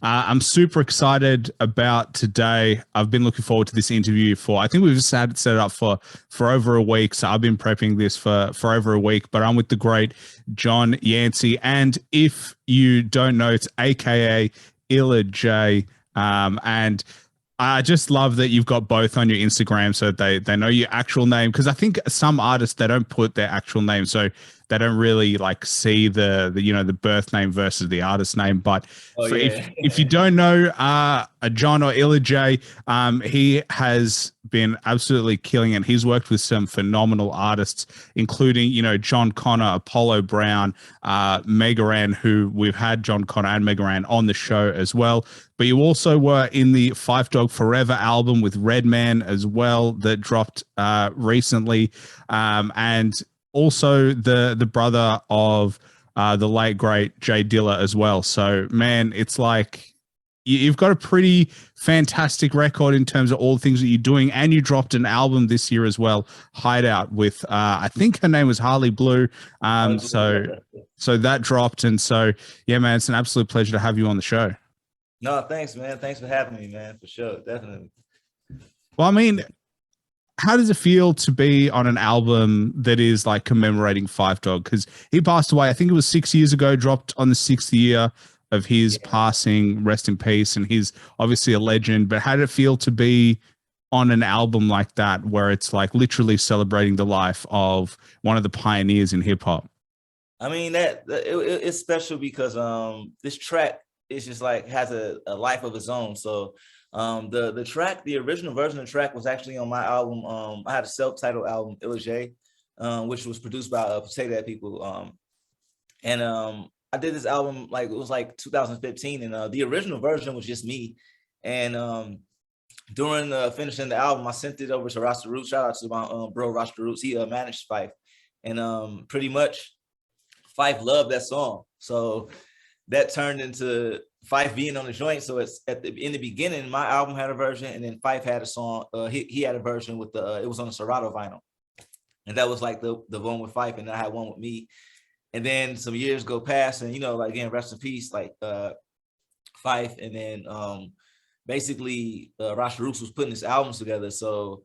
I'm super excited about today. I've been looking forward to this interview for, I think we've just had it set up for over a week. So I've been prepping this for over a week, but I'm with the great John Yancey. And if you don't know, it's AKA Illa J. And I just love that you've got both on your Instagram so they know your actual name. Cause I think some artists, they don't put their actual name. So they don't really like see the birth name versus the artist name. But Oh for yeah. if you don't know a John or Illa J, he has been absolutely killing it. He's worked with some phenomenal artists, including John Connor, Apollo Brown, Megaran, who we've had John Connor and Megaran on the show as well. But you also were in the Phife Dawg Forever album with Redman as well that dropped recently, and also the brother of the late great J Dilla as well. So man, it's like you've got a pretty fantastic record in terms of all the things that you're doing, and you dropped an album this year as well, Hideout, with I think her name was Harley Blue. So that dropped, and so yeah, man, it's an absolute pleasure to have you on the show. No, thanks, man. Thanks for having me, man. For sure, definitely. Well, I mean, how does it feel to be on an album that is like commemorating Phife Dawg? Because he passed away, I think it was 6 years ago, dropped on the sixth year of his passing. Rest in peace. And he's obviously a legend. But how did it feel to be on an album like that, where it's like literally celebrating the life of one of the pioneers in hip hop? I mean it's special because this track is just like has a life of its own. So the track, the original version of the track was actually on my album. I had a self-titled album, Illa J, which was produced by Potato Head People. And I did this album like it was like 2015, and the original version was just me. And during finishing the album, I sent it over to Rasta Roots. Shout out to my bro Rasta Roots. He managed Phife, and pretty much Phife loved that song. So that turned into Phife being on the joint. So it's in the beginning, my album had a version, and then Phife had a song. He had a version with it was on the Serato vinyl, and that was like the one with Phife, and I had one with me. And then some years go past, and like again, rest in peace, like Phife, and then basically Rasta Roots was putting his albums together, so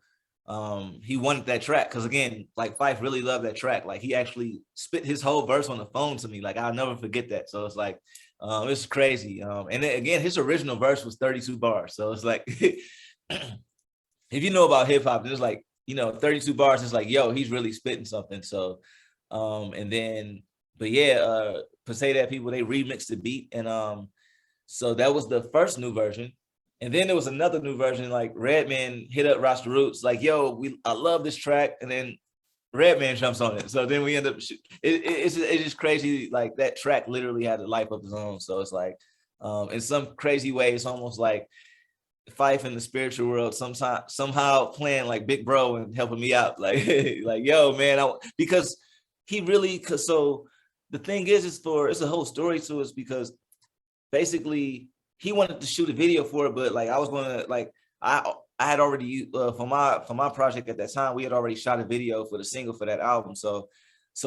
he wanted that track because again, like Phife really loved that track. Like he actually spit his whole verse on the phone to me. Like I'll never forget that. So it's like it's crazy. And then, again, his original verse was 32 bars. So it's like if you know about hip hop, it's like 32 bars. It's like he's really spitting something. So and then but yeah, Potato Head People, they remixed the beat, and so that was the first new version. And then there was another new version, like Redman hit up Rasta Roots, like, I love this track. And then Redman jumps on it. So then we end up, it's just crazy. Like that track literally had a life of its own. So it's like, in some crazy way, it's almost like Phife in the spiritual world, somehow playing like big bro and helping me out. Like, like, man, because he really, so the thing is, it's a whole story to us because basically, he wanted to shoot a video for it, but like I was gonna like I had already for my project at that time, we had already shot a video for the single for that album. So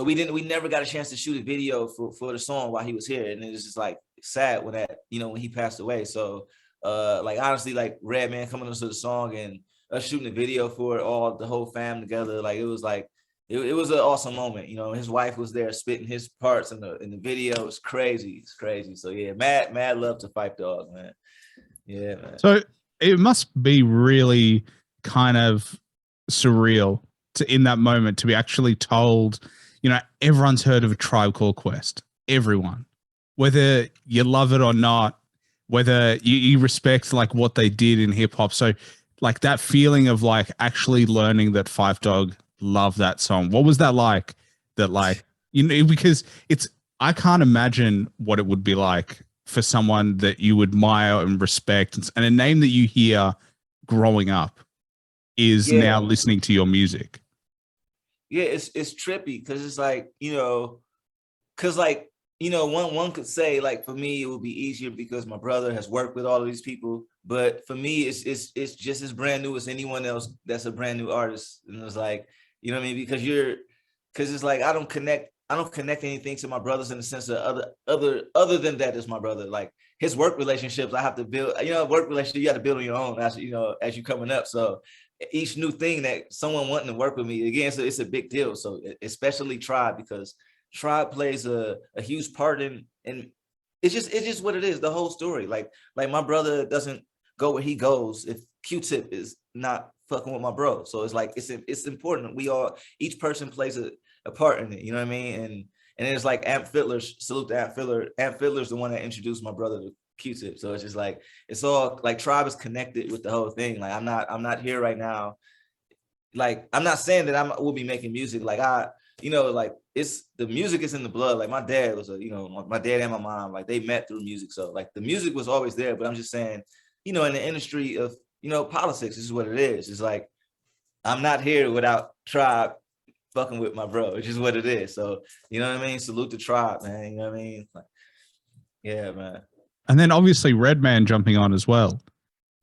we never got a chance to shoot a video for the song while he was here, and it was just like sad when when he passed away. So like honestly, like Redman coming into the song and us shooting a video for it, all the whole fam together, like it was like it was an awesome moment. His wife was there spitting his parts in the video. It's crazy. It's crazy. So yeah, mad love to Phife Dawg, man. Yeah, man. So it must be really kind of surreal in that moment to be actually told, everyone's heard of A Tribe Called Quest. Everyone, whether you love it or not, whether you respect like what they did in hip hop. So like that feeling of like actually learning that Phife Dawg love that song. What was that like? That like, because I can't imagine what it would be like for someone that you admire and respect, and a name that you hear growing up is now listening to your music. Yeah, it's trippy because it's like, because like, one could say like for me it would be easier because my brother has worked with all of these people, but for me it's just as brand new as anyone else that's a brand new artist. And it's like, you know what I mean? Because it's like I don't connect anything to my brothers in the sense of other than that is my brother. Like his work relationships, I have to build. You know, work relationship you have to build on your own as you know as you coming up. So each new thing that someone wanting to work with me again, so it's a big deal. So especially Tribe, because Tribe plays a huge part in it's just what it is. The whole story. Like my brother doesn't go where he goes if Q-Tip is not fucking with my bro. So it's like it's important. We all each person plays a part in it. You know what I mean? And it's like Amp Fiddler's salute to Amp Fiddler. Amp Fiddler's the one that introduced my brother to Q-Tip. So it's just like it's all like Tribe is connected with the whole thing. Like I'm not here right now. Like I'm not saying that will be making music. Like you know, like it's the music is in the blood. Like my dad was my dad and my mom, like they met through music. So like the music was always there, but I'm just saying, you know, in the industry of, you know, politics, this is what it is. It's like, I'm not here without Tribe fucking with my bro, which is what it is. So, you know what I mean? Salute the Tribe, man. You know what I mean? Like, yeah, man. And then obviously Redman jumping on as well.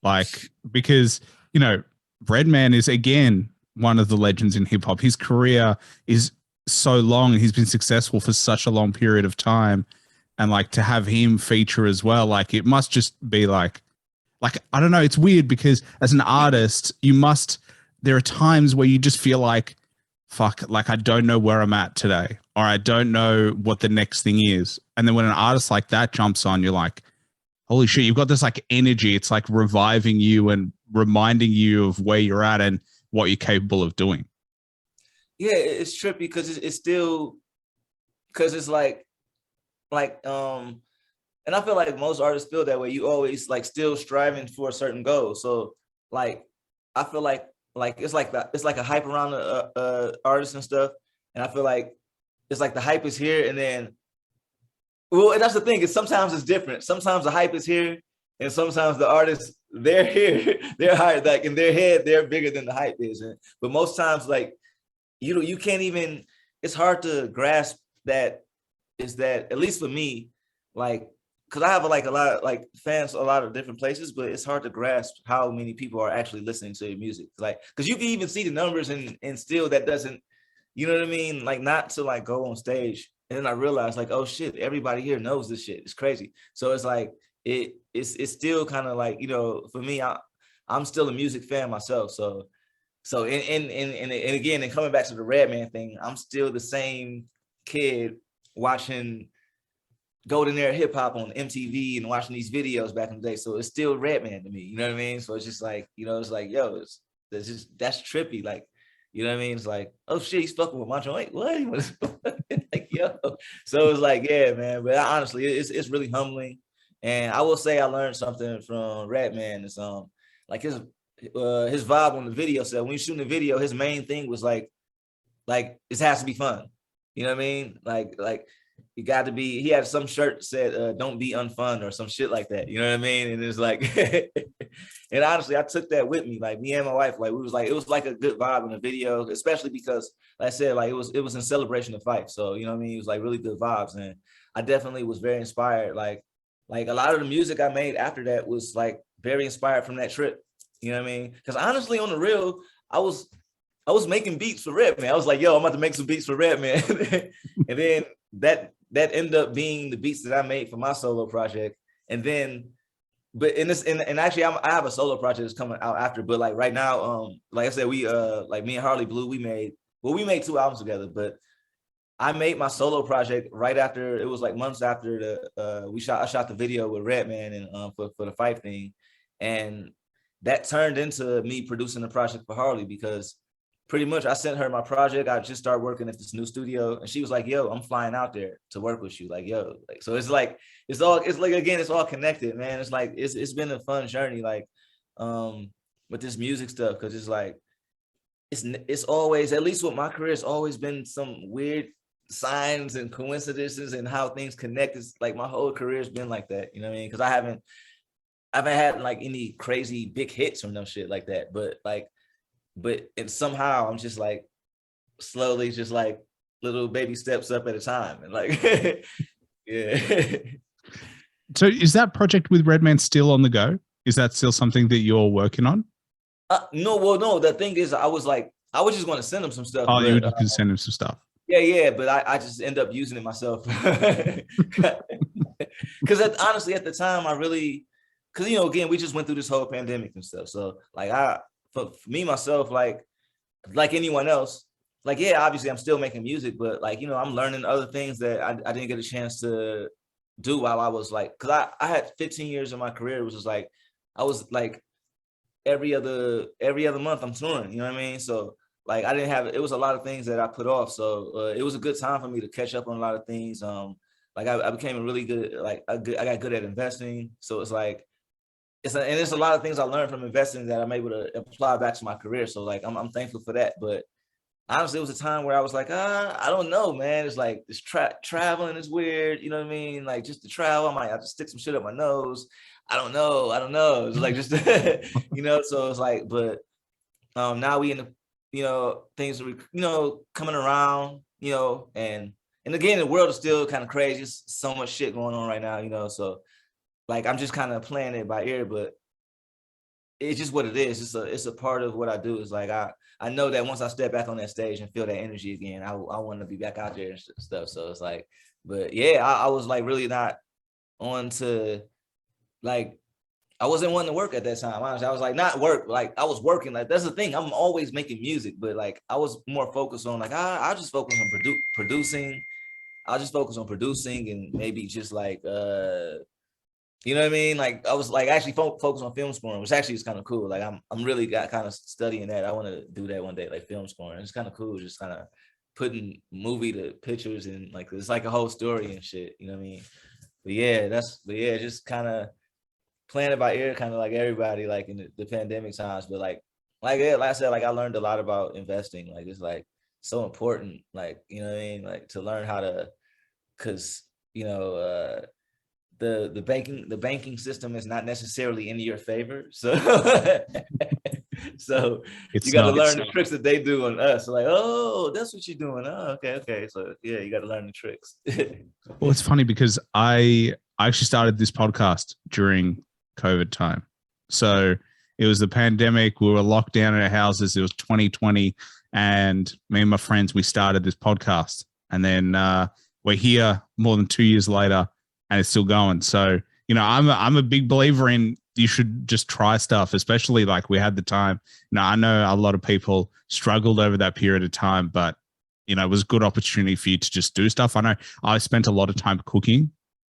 Like, because, you know, Redman is again one of the legends in hip hop. His career is so long and he's been successful for such a long period of time. And like to have him feature as well, like it must just be like, I don't know, it's weird because as an artist, there are times where you just feel like, fuck, like I don't know where I'm at today, or I don't know what the next thing is. And then when an artist like that jumps on, you're like, holy shit, you've got this like energy. It's like reviving you and reminding you of where you're at and what you're capable of doing. Yeah, it's trippy because it's still, because it's like, and I feel like most artists feel that way. You always like still striving for a certain goal. So like, I feel like it's like a hype around the artists and stuff. And I feel like it's like the hype is here, and then, well, and that's the thing is sometimes it's different. Sometimes the hype is here, and sometimes the artists, they're here, they're higher, like in their head, they're bigger than the hype is. But most times, like, you can't even, it's hard to grasp that, is that, at least for me, like, because I have like a lot of like fans, a lot of different places, but it's hard to grasp how many people are actually listening to your music. Like, because you can even see the numbers and still that doesn't, you know what I mean? Like, not to like go on stage. And then I realized like, oh shit, everybody here knows this shit. It's crazy. So it's like, it's still kind of like, you know, for me, I'm still a music fan myself. So and again, and coming back to the Redman thing, I'm still the same kid watching Golden Era hip hop on MTV and watching these videos back in the day. So it's still Redman to me. You know what I mean? So it's just like, you know, it's like, yo, that's trippy. Like, you know what I mean? It's like, oh shit, he's fucking with my joint. What? Like, yo. So it's like, yeah, man. But honestly, it's really humbling. And I will say I learned something from Redman. It's like his vibe on the video. So when he's shooting the video, his main thing was like it has to be fun. You know what I mean? Like you got to be, he had some shirt that said, don't be unfun or some shit like that. You know what I mean? And it's like, and honestly, I took that with me. Like me and my wife, like it was like a good vibe in the video, especially because, like I said, like it was in celebration of Phife. So, you know what I mean? It was like really good vibes. And I definitely was very inspired. Like a lot of the music I made after that was like very inspired from that trip. You know what I mean? Because honestly, on the real, I was making beats for Redman. I was like, yo, I'm about to make some beats for Redman. And then that ended up being the beats that I made for my solo project. And then, but actually I have a solo project that's coming out after, but like right now, like I said, we like me and Harley Blue, we made 2 albums together, but I made my solo project right after, it was like months after I shot the video with Redman and for the Phife thing. And that turned into me producing the project for Harley, because pretty much I sent her my project. I just started working at this new studio, and she was like, yo, I'm flying out there to work with you. Like, yo, like, so it's like, it's all connected, man. It's like, it's been a fun journey, like, with this music stuff. Cause it's like, it's always, at least with my career, it's always been some weird signs and coincidences and how things connect. It's like my whole career has been like that. You know what I mean? Cause I haven't had like any crazy big hits or no shit like that. But and somehow I'm just like slowly, just like little baby steps up at a time. And like, yeah. So is that project with Redman still on the go? Is that still something that you're working on? No. The thing is, I was just going to send him some stuff. Oh, you were just going to send him some stuff. Yeah, but I just end up using it myself. Because honestly, at the time, I really, because again, we just went through this whole pandemic and stuff. So like for me myself, like anyone else, like yeah, obviously I'm still making music, but like I'm learning other things that I didn't get a chance to do while I was like, because I had 15 years in my career, which was like I was like every other month I'm touring, you know what I mean? So like I didn't have, it was a lot of things that I put off. So it was a good time for me to catch up on a lot of things. Like I became a really good, like I got good at investing. So it's like, and there's a lot of things I learned from investing that I'm able to apply back to my career. So like I'm thankful for that. But honestly, it was a time where I was like, I don't know, man. It's like this traveling is weird. You know what I mean? Like just to travel, I might have to stick some shit up my nose. I don't know. It's like just So it's like, but now we in the, things are, coming around, and again, the world is still kind of crazy. There's so much shit going on right now, so like, I'm just kind of playing it by ear, but it's just what it is. It's a part of what I do. It's like, I know that once I step back on that stage and feel that energy again, I want to be back out there and stuff. So it's like, but yeah, I was like really not on to like, I wasn't wanting to work at that time. Honestly, I was like, not work, like I was working. Like that's the thing. I'm always making music, but like I was more focused on like I just focus on producing. I just focus on producing and maybe just like you know what I mean? Like I was like actually focused on film scoring, which actually is kind of cool. Like I'm really got kind of studying that. I want to do that one day, like film scoring. It's kind of cool, just kind of putting movie to pictures and like it's like a whole story and shit. You know what I mean? But yeah, just kind of playing it by ear, kind of like everybody, like in the pandemic times. But like I said, like I learned a lot about investing. Like it's like so important, like you know what I mean, like to learn how to, because you know the banking system is not necessarily in your favor. So so you It's got to not. learn the tricks that they do on us. So like, oh, that's what you're doing. Oh, okay. So yeah, you got to learn the tricks. Well, it's funny because I actually started this podcast during COVID time. So it was the pandemic. We were locked down in our houses. It was 2020. And me and my friends, we started this podcast. And then we're here more than 2 years later and it's still going. So, I'm a big believer in you should just try stuff, especially like we had the time. I know a lot of people struggled over that period of time, but it was a good opportunity for you to just do stuff. I know I spent a lot of time cooking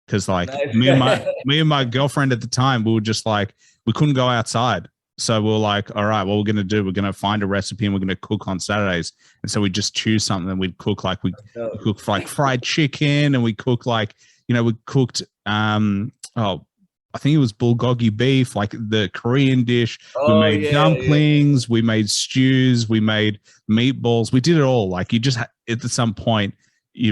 because like Nice. me and my girlfriend at the time, we were just like, we couldn't go outside. So we're like, all right, what we're going to do, we're going to find a recipe and we're going to cook on Saturdays. And so we just choose something and we'd cook like we cook like fried chicken and we cook like, we cooked, I think it was bulgogi beef, like the Korean dish. We Oh made yeah, dumplings, we made stews, we made meatballs. We did it all. Like you just at some point,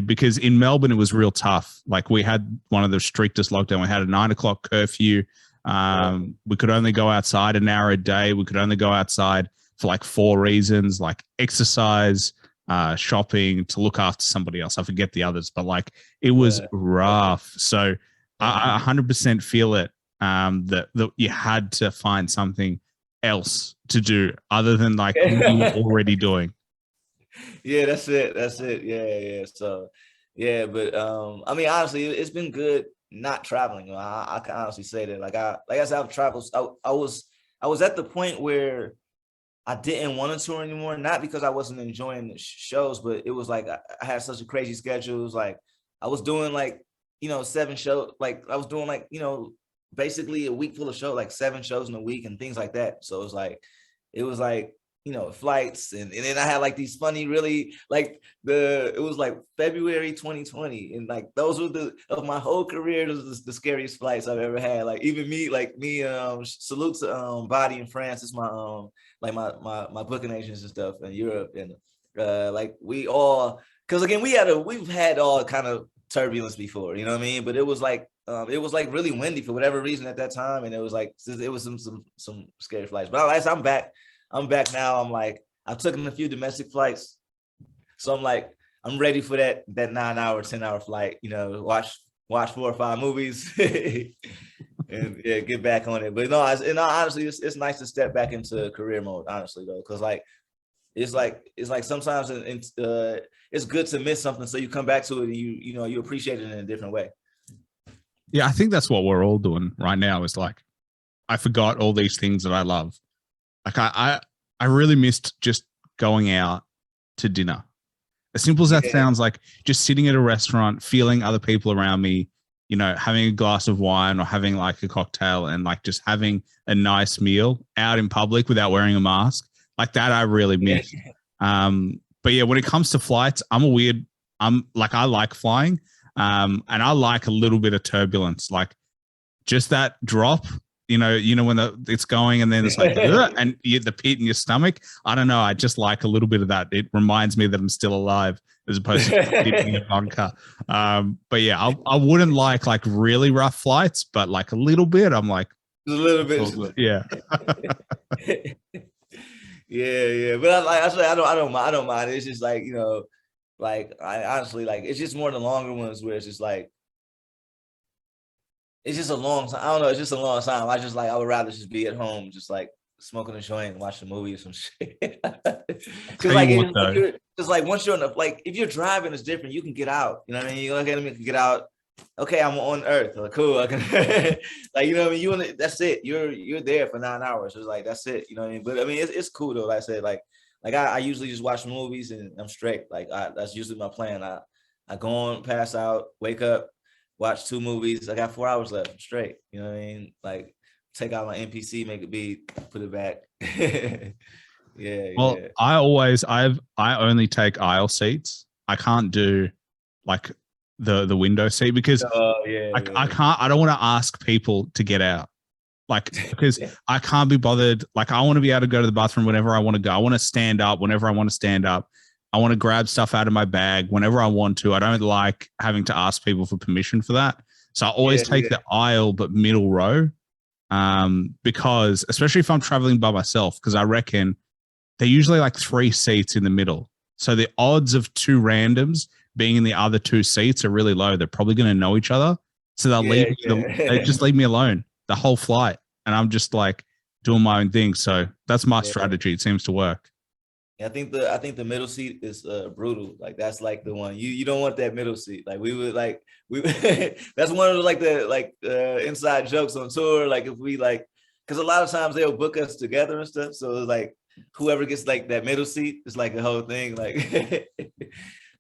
because in Melbourne it was real tough. Like we had one of the strictest lockdown. We had a 9 o'clock curfew. We could only go outside an hour a day. We could only go outside for like 4 reasons, like exercise, shopping, to look after somebody else. I forget the others, but like it was rough. So I 100% feel it. That you had to find something else to do other than like what you were already doing. Yeah, that's it. Yeah. So yeah, but I mean, honestly, it's been good not traveling. I can honestly say that. Like I said, I've traveled. I was at the point where I didn't want to tour anymore, not because I wasn't enjoying the shows, but it was like I had such a crazy schedule. It was like I was doing like 7 shows. Like I was doing like basically a week full of shows, like 7 shows in a week and things like that. So it was like flights and then I had like these funny, really like it was like February 2020 and like those were of my whole career, those were the scariest flights I've ever had. Like even me salute to Body in France. It's my like my booking agents and stuff in Europe, and like we all, because again we've had all kind of turbulence before, you know what I mean, but it was like really windy for whatever reason at that time, and it was like some scary flights. But I'm back now. I'm like, I've taken a few domestic flights. So I'm ready for that 9-hour, 10-hour flight, watch 4 or 5 movies and yeah, get back on it. But no, honestly, it's nice to step back into career mode, honestly, though. Cause like it's like sometimes it's good to miss something so you come back to it and you appreciate it in a different way. Yeah, I think that's what we're all doing right now. Is like, I forgot all these things that I love. Like I really missed just going out to dinner. As simple as that sounds, like just sitting at a restaurant, feeling other people around me, you know, having a glass of wine or having like a cocktail and like just having a nice meal out in public without wearing a mask. Like that, I really miss. But yeah, when it comes to flights, I'm like, I like flying. And I like a little bit of turbulence, like just that drop, when it's going and then it's like, and the pit in your stomach. I don't know. I just like a little bit of that. It reminds me that I'm still alive as opposed to dipping a bunker. But yeah, I wouldn't like really rough flights, but like a little bit, I'm like, a little bit. Yeah. yeah. But I don't mind. It's just like, like I honestly, like, it's just more the longer ones where it's just like, it's just a long time. I don't know. It's just a long time. I would rather just be at home, just like smoking a joint and watch a movie or some shit. Because like once you're in the, like, if you're driving, it's different. You can get out. You know what I mean? You look at them, you can get out. Okay, I'm on Earth. Like, cool. I can, like, you know what I mean? That's it. You're there for 9 hours. It's like, that's it. You know what I mean? But I mean, it's cool though. Like I said, like I usually just watch movies and I'm straight. Like that's usually my plan. I go on, pass out, wake up, watch 2 movies. I got 4 hours left. I'm straight. You know what I mean? Like, take out my NPC, make a beat, put it back. Yeah. Well, yeah. I only take aisle seats. I can't do like the window seat because I don't want to ask people to get out. Like, because I can't be bothered. Like, I want to be able to go to the bathroom whenever I want to go. I want to stand up whenever I want to stand up. I want to grab stuff out of my bag whenever I want to. I don't like having to ask people for permission for that. So I always take the aisle, but middle row. Because especially if I'm traveling by myself, because I reckon they're usually like 3 seats in the middle. So the odds of 2 randoms being in the other 2 seats are really low. They're probably going to know each other. So they just leave me alone the whole flight. And I'm just like doing my own thing. So that's my strategy. It seems to work. I think the middle seat is brutal. Like, that's like the one you don't want, that middle seat. Like, that's one of the inside jokes on tour. Like, if we like, because a lot of times they'll book us together and stuff. So it's like whoever gets like that middle seat, it's like the whole thing. Like,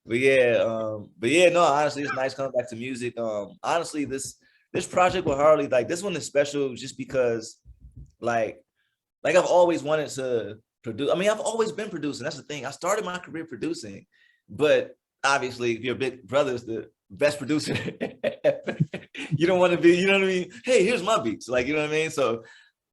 but yeah, no, honestly, it's nice coming back to music. Honestly, this project with Harley, like, this one is special just because like I've always wanted to produce. I mean, I've always been producing. That's the thing. I started my career producing, but obviously, if your big brother is the best producer, you don't want to be, you know what I mean? Hey, here's my beats. Like, you know what I mean? So,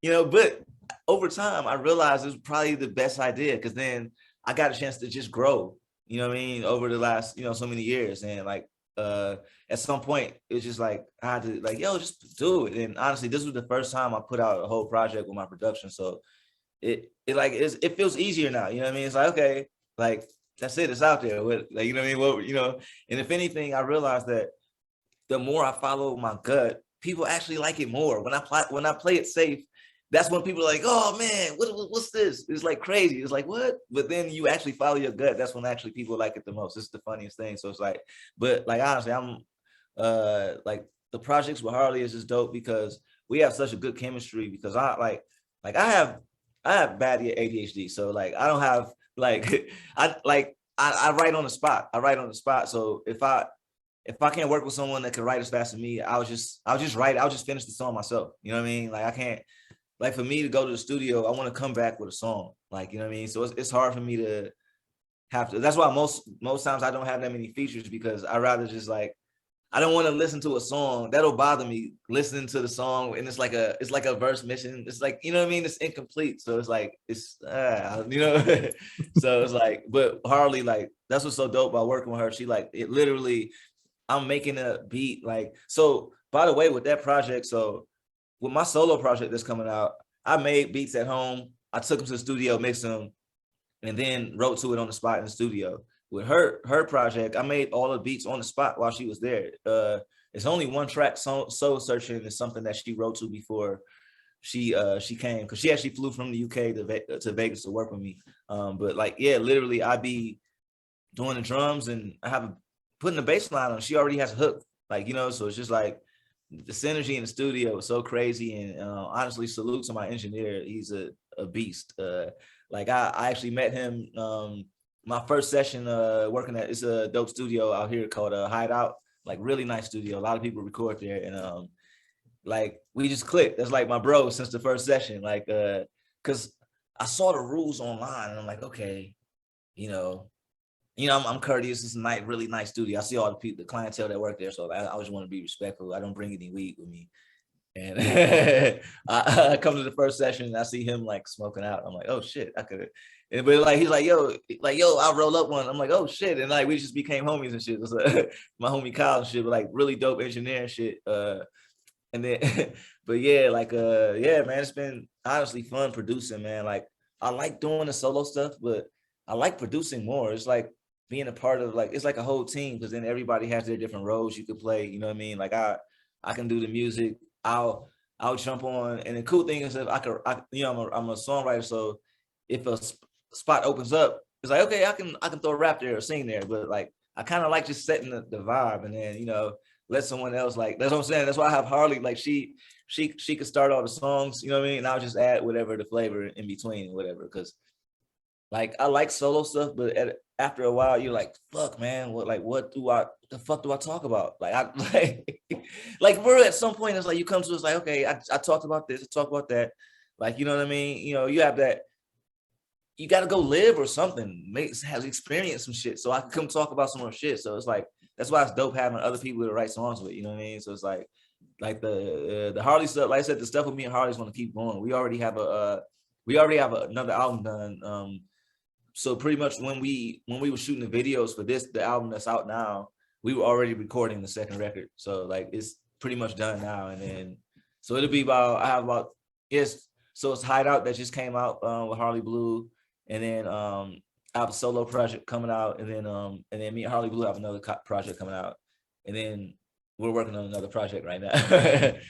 but over time, I realized it was probably the best idea, because then I got a chance to just grow, you know what I mean, over the last, so many years. And like, at some point, it's just like, I had to like, yo, just do it. And honestly, this was the first time I put out a whole project with my production. So it feels easier now. You know what I mean? It's like, okay, like, that's it. It's out there. Like, you know what I mean? And if anything, I realized that the more I follow my gut, people actually like it more. When I play it safe, that's when people are like, oh man, what's this? It's like crazy. It's like, what? But then you actually follow your gut. That's when actually people like it the most. It's the funniest thing. So it's like, but like, honestly, I'm like, the projects with Harley is just dope because we have such a good chemistry, because I have bad ADHD. So like, I don't have like, I write on the spot. So if I can't work with someone that can write as fast as me, I'll just write. I'll just finish the song myself. You know what I mean? Like, I can't, like, for me to go to the studio, I want to come back with a song. Like, you know what I mean? So it's hard for me to have to. That's why most times I don't have that many features, because I rather just like, I don't want to listen to a song that'll bother me listening to the song, and it's like a verse missing. It's like, you know what I mean? It's incomplete. So it's like, so it's like, but Harley, like, that's what's so dope about working with her. She like, it literally, I'm making a beat. Like, so by the way, with that project, so with my solo project that's coming out, I made beats at home. I took them to the studio, mixed them, and then wrote to it on the spot in the studio. With her project, I made all the beats on the spot while she was there. It's only one track, Soul Searching, is something that she wrote to before she came because she actually flew from the UK to Vegas to work with me. But like, yeah, literally I'd be doing the drums and I have putting the bass line on. She already has a hook, like, you know, so it's just like the synergy in the studio was so crazy. And honestly, salute to my engineer. He's a beast. Like I actually met him my first session working at, it's a dope studio out here called Hideout, like really nice studio. A lot of people record there, and like we just clicked. That's like my bro since the first session. Like because I saw the rules online and I'm like, okay, you know, I'm courteous. It's a really nice studio. I see all the people, the clientele that work there, so I always want to be respectful. I don't bring any weed with me. And I come to the first session and I see him like smoking out. I'm like, oh shit, I could. But like he's like, yo, I'll roll up one. I'm like, oh shit, and like we just became homies and shit. It was, my homie Kyle and shit, but like really dope engineer and shit. And then, but yeah, like yeah, man, it's been honestly fun producing, man. Like I like doing the solo stuff, but I like producing more. It's like being a part of, like, it's like a whole team, because then everybody has their different roles you could play. You know what I mean? Like I can do the music. I'll jump on, and the cool thing is that I'm a songwriter, so if a spot opens up, it's like, okay, I can throw a rap there or sing there, but like I kind of like just setting the vibe, and then let someone else, like, that's what I'm saying. That's why I have Harley, like she could start all the songs, you know what I mean, and I'll just add whatever the flavor in between, whatever, because like I like solo stuff, but after a while you're like, fuck, man, what the fuck do I talk about? Like I like we're at some point, it's like you come to us like, okay, I talked about this, I talked about that, like, you know what I mean? You have that, you got to go live or something, has experience some shit, so I can come talk about some more shit. So it's like, that's why it's dope having other people to write songs with, you know what I mean? So it's like the Harley stuff, like I said, the stuff with me and Harley's going to keep going. We already have another album done. So pretty much when we were shooting the videos for the album that's out now, we were already recording the second record. So like it's pretty much done now. And then so it'll be so it's Hideout that just came out with Harley Blue, and then I have a solo project coming out, and then me and Harley Blue have another project coming out, and then we're working on another project right now.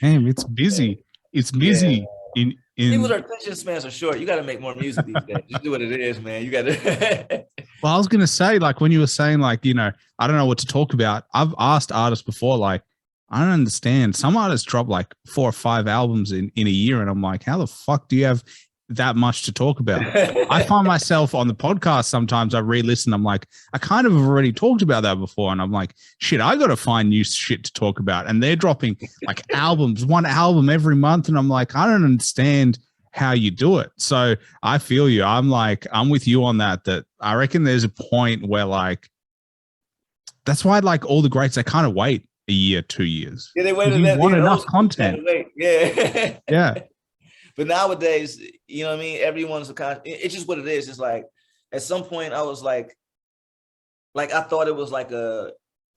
Damn, it's busy. It's busy. Yeah. People's attention spans are short. You got to make more music these days. Just do what it is, man. You got to. Well, I was going to say, like, when you were saying, like, I don't know what to talk about. I've asked artists before, like, I don't understand. Some artists drop like 4 or 5 albums in a year, and I'm like, how the fuck do you have that much to talk about? I find myself on the podcast sometimes, I re-listen, I'm like, I kind of have already talked about that before, and I'm like, shit, I got to find new shit to talk about. And they're dropping like albums, 1 album every month, and I'm like, I don't understand how you do it. So I feel you. I'm with you on that I reckon there's a point where, like, that's why, like, all the greats, they kind of wait a year, 2 years. Yeah, they waited. You want enough content. Yeah. Yeah. But nowadays, you know what I mean? Everyone's it's just what it is. It's like, at some point I was like I thought it was like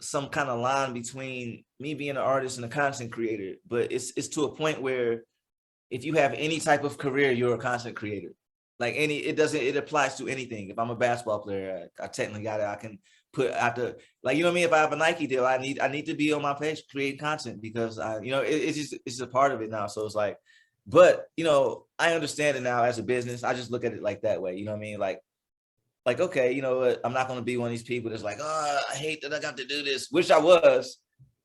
some kind of line between me being an artist and a content creator. But it's to a point where if you have any type of career, you're a content creator. Like it applies to anything. If I'm a basketball player, I technically I can put after, like, you know what I mean? If I have a Nike deal, I need to be on my page creating content, because it's a part of it now. So it's like, but I understand it now as a business. I just look at it like that way. You know what I mean? Like, okay, you know what? I'm not going to be one of these people that's like, oh, I hate that I got to do this, which I was,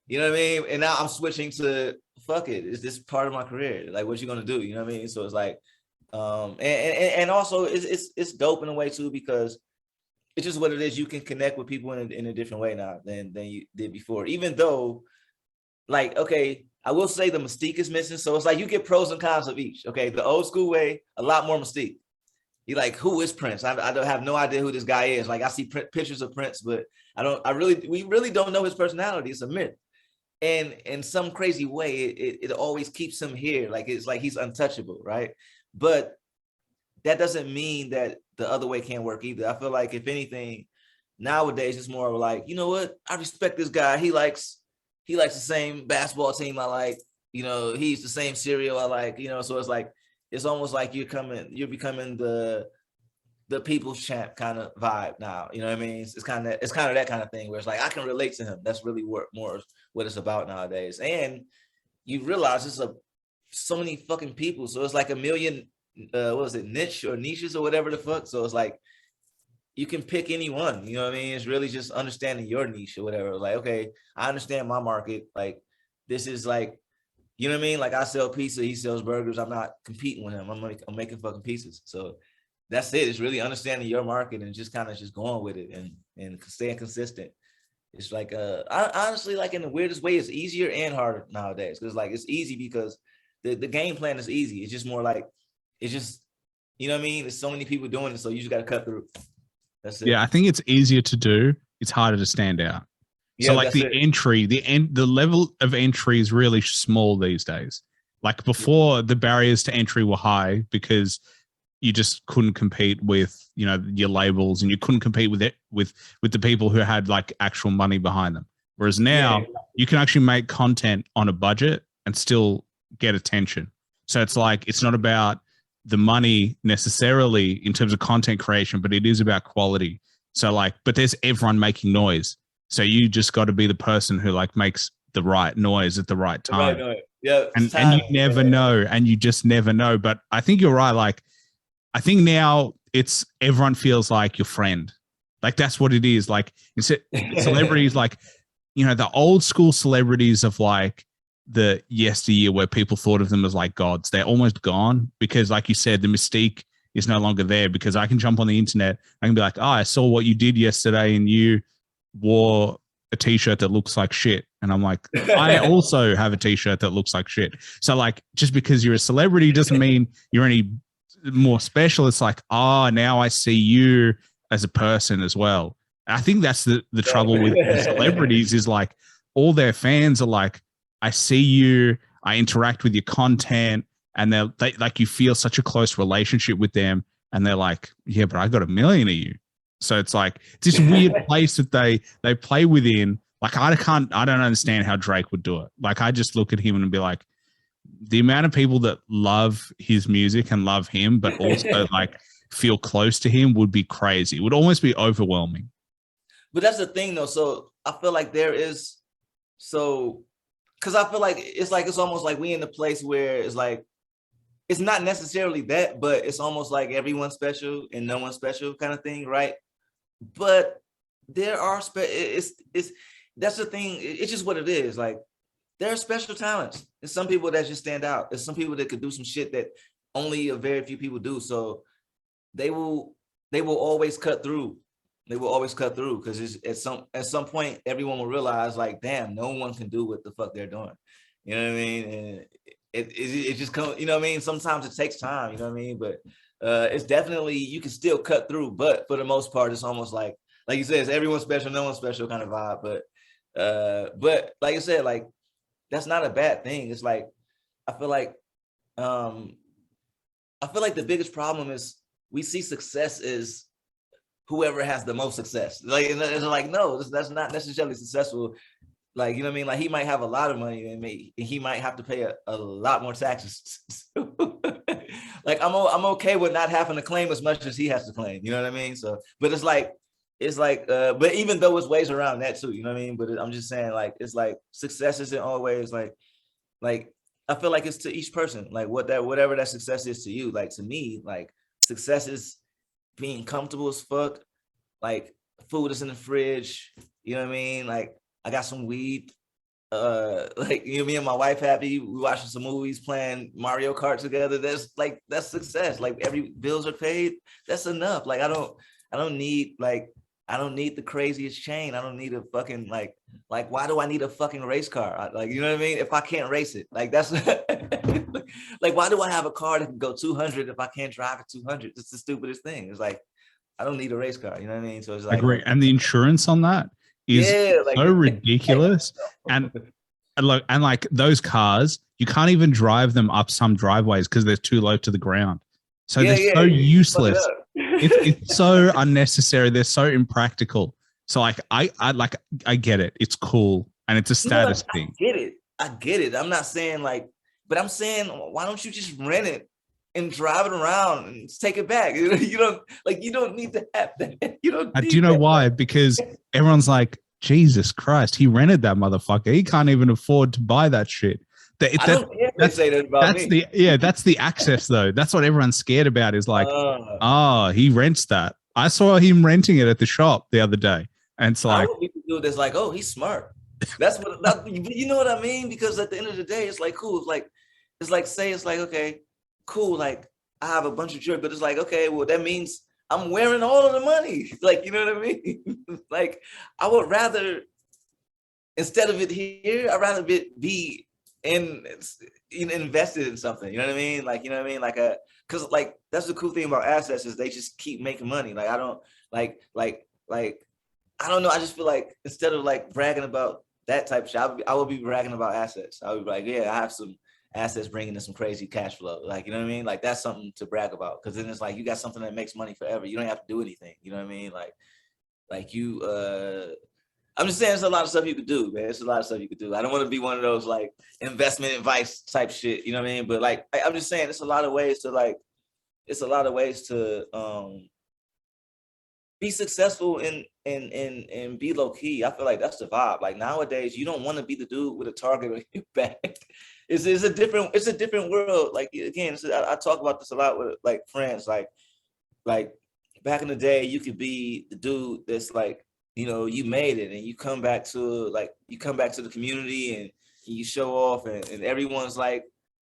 you know what I mean? And now I'm switching to, fuck it. Is this part of my career? Like, what you going to do? You know what I mean? So it's like, and also it's dope in a way too, because it's just what it is. You can connect with people in a different way now than you did before, even though, like, okay, I will say the mystique is missing. So it's like you get pros and cons of each. Okay, the old school way, a lot more mystique. You're like, who is Prince? I don't have no idea who this guy is. Like, I see pictures of Prince, but we really don't know his personality. It's a myth. And in some crazy way, it always keeps him here. Like, it's like he's untouchable, right? But that doesn't mean that the other way can't work either. I feel like, if anything, nowadays it's more of like, you know what? I respect this guy. He likes the same basketball team I like. He's the same cereal I like. So it's like, it's almost like you're becoming the people's champ kind of vibe now. You know what I mean? It's kind of that kind of thing where it's like, I can relate to him. That's really more what it's about nowadays. And you realize it's a so many fucking people. So it's like a million, what was it, niches or whatever the fuck. So it's like, you can pick any one, you know what I mean? It's really just understanding your niche or whatever. Like, okay, I understand my market. Like, this is like, you know what I mean? Like, I sell pizza, he sells burgers. I'm not competing with him. I'm making fucking pizzas. So that's it. It's really understanding your market and just kind of just going with it and staying consistent. It's like, honestly, like in the weirdest way, it's easier and harder nowadays. Cause like, it's easy because the game plan is easy. It's just more like, it's just, you know what I mean? There's so many people doing it. So you just got to cut through. That's it. Yeah, I think it's easier to do. It's harder to stand out. So Yeah, like the level of entry is really small these days. Like before, the barriers to entry were high because you just couldn't compete with, you know, your labels, and you couldn't compete with it with the people who had like actual money behind them. Whereas now you can actually make content on a budget and still get attention. So it's like, it's not about the money necessarily in terms of content creation, but it is about quality. So like, but there's everyone making noise. So you just got to be the person who like makes the right noise at the right time. Right. Yeah. And you never know, and you just never know. But I think you're right. Like, I think now it's everyone feels like your friend. Like that's what it is. Like celebrities, like, you know, the old school celebrities of like the yesteryear where people thought of them as like gods, they're almost gone because, like you said, the mystique is no longer there. Because I can jump on the internet, I can be like, oh, I saw what you did yesterday and you wore a t-shirt that looks like shit. And I'm like, I also have a t-shirt that looks like shit. So like, just because you're a celebrity doesn't mean you're any more special. It's like, oh, now I see you as a person as well. I think that's the trouble with the celebrities is like all their fans are like, I see you, I interact with your content, and they like, you feel such a close relationship with them, and they're like, yeah, but I got a million of you. So it's like, it's this weird place that they play within. Like, I don't understand how Drake would do it. Like, I just look at him and be like, the amount of people that love his music and love him, but also like feel close to him would be crazy. It would almost be overwhelming. But that's the thing though. So I feel like there is, so, cause I feel like it's almost like we in the place where it's like, it's not necessarily that, but it's almost like everyone's special and no one's special kind of thing, right? But there are that's the thing. It's just what it is. Like, there are special talents. There's some people that just stand out. There's some people that could do some shit that only a very few people do. So they will always cut through. They will always cut through because at some point everyone will realize like, damn, no one can do what the fuck they're doing. You know what I mean? And it just comes. You know what I mean? Sometimes it takes time. You know what I mean? But it's definitely, you can still cut through. But for the most part, it's almost like you said, it's everyone's special, no one's special kind of vibe. But like I said, like, that's not a bad thing. It's like, I feel like the biggest problem is we see success as whoever has the most success. Like, and it's like, no, that's not necessarily successful. Like, you know what I mean? Like, he might have a lot of money and he might have to pay a lot more taxes. Like, I'm okay with not having to claim as much as he has to claim. You know what I mean? So, but it's like, but even though it's ways around that too, you know what I mean? But I'm just saying, like, it's like success isn't always like I feel like it's to each person, like whatever that success is to you. Like, to me, like, success is being comfortable as fuck. Like, food is in the fridge, you know what I mean? Like, I got some weed. Like, you know, me and my wife happy. We watching some movies, playing Mario Kart together. That's success. Like, every bills are paid. That's enough. Like, I don't need the craziest chain. I don't need a fucking like why do I need a fucking race car? Like, you know what I mean? If I can't race it, like, that's like, why do I have a car that can go 200 if I can't drive at 200? It's the stupidest thing. It's like, I don't need a race car. You know what I mean? So it's like, I agree. And the insurance on that is so ridiculous. And like those cars, you can't even drive them up some driveways because they're too low to the ground. So they're so useless. It's so unnecessary. They're so impractical. So like, I get it. It's cool. And it's a status thing. I get it. I'm not saying like, but I'm saying, why don't you just rent it and drive it around and take it back? You don't need to have that. You don't. Do you know why? Because everyone's like, Jesus Christ, he rented that motherfucker. He can't even afford to buy that shit. I don't care if they say that about me. That's the access though. That's what everyone's scared about is like, oh, he rents that. I saw him renting it at the shop the other day. And it's like, I would be the dude that's like, oh, he's smart. That's what you know what I mean? Because at the end of the day, it's like cool. It's like say it's like, okay, cool. Like I have a bunch of jewelry, but it's like, okay, well, that means I'm wearing all of the money. Like, you know what I mean? Like I would rather, instead of it here, I'd rather it be invested in something. You know what I mean? Like, you know what I mean? Like because like that's the cool thing about assets is they just keep making money. Like I don't like I don't know. I just feel like instead of like bragging about that type of shit, I would be bragging about assets. I would be like, yeah, I have some assets bringing in some crazy cash flow. Like, you know what I mean? Like that's something to brag about. Cause then it's like, you got something that makes money forever. You don't have to do anything. You know what I mean? Like you, I'm just saying there's a lot of stuff you could do, man. There's a lot of stuff you could do. I don't want to be one of those like investment advice type shit. You know what I mean? But like, I'm just saying it's a lot of ways to be successful and be low key. I feel like that's the vibe. Like nowadays, you don't want to be the dude with a target on your back. It's a different world. Like again, I talk about this a lot with like friends. Like back in the day, you could be the dude that's like, you know, you made it, and you come back to the community and you show off, and everyone's like,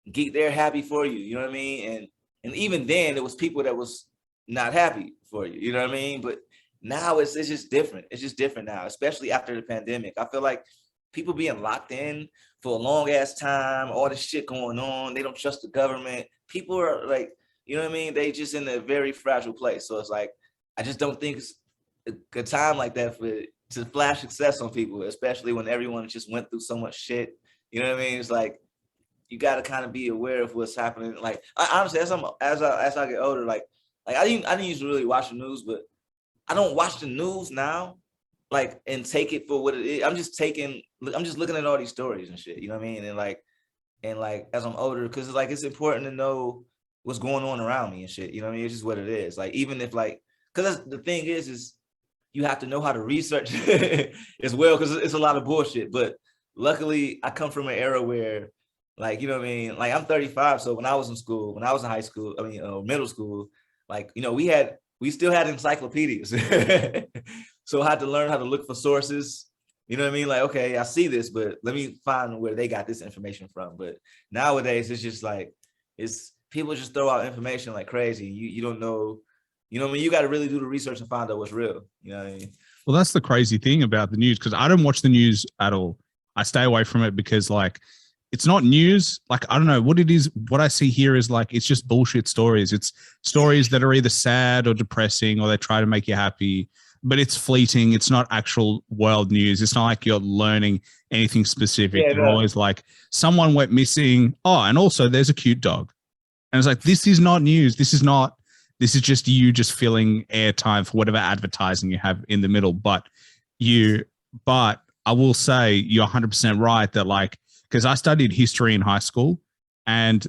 they're happy for you. You know what I mean? And even then, it was people that was not happy for you. You know what I mean? But now it's just different. It's just different now, especially after the pandemic. I feel like people being locked in for a long ass time, all this shit going on. They don't trust the government. People are like, you know what I mean? They just in a very fragile place. So it's like, I just don't think it's a good time like that to flash success on people, especially when everyone just went through so much shit. You know what I mean? It's like, you got to kind of be aware of what's happening. Like honestly, as I get older, like I didn't used to really watch the news, but I don't watch the news now, like, and take it for what it is. I'm just looking at all these stories and shit. You know what I mean? And like as I'm older, because it's like it's important to know what's going on around me and shit. You know what I mean? It's just what it is. Like even if like, because the thing is you have to know how to research as well, because it's a lot of bullshit. But luckily, I come from an era where, like, you know what I mean? Like I'm 35, so when I was in school, when I was in high school, middle school, like, you know, we still had encyclopedias. So I had to learn how to look for sources. You know what I mean? Like, okay, I see this, but let me find where they got this information from. But nowadays it's just like, it's people just throw out information like crazy. You don't know, you know what I mean? You got to really do the research and find out what's real. You know what I mean? Well, that's the crazy thing about the news, because I don't watch the news at all. I stay away from it because like, it's not news. Like, I don't know what it is. What I see here is like, it's just bullshit stories. It's stories that are either sad or depressing, or they try to make you happy, but it's fleeting. It's not actual world news. It's not like you're learning anything specific. Yeah, They're always like, someone went missing. Oh, and also there's a cute dog. And it's like, this is not news. This is just you just filling airtime for whatever advertising you have in the middle. But I will say you're 100% right that like, because I studied history in high school, and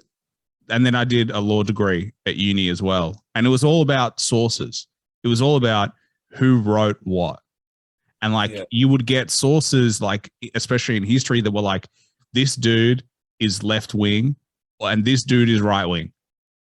then I did a law degree at uni as well. And it was all about sources. It was all about who wrote what. And like you would get sources, like especially in history, that were like, this dude is left wing and this dude is right wing.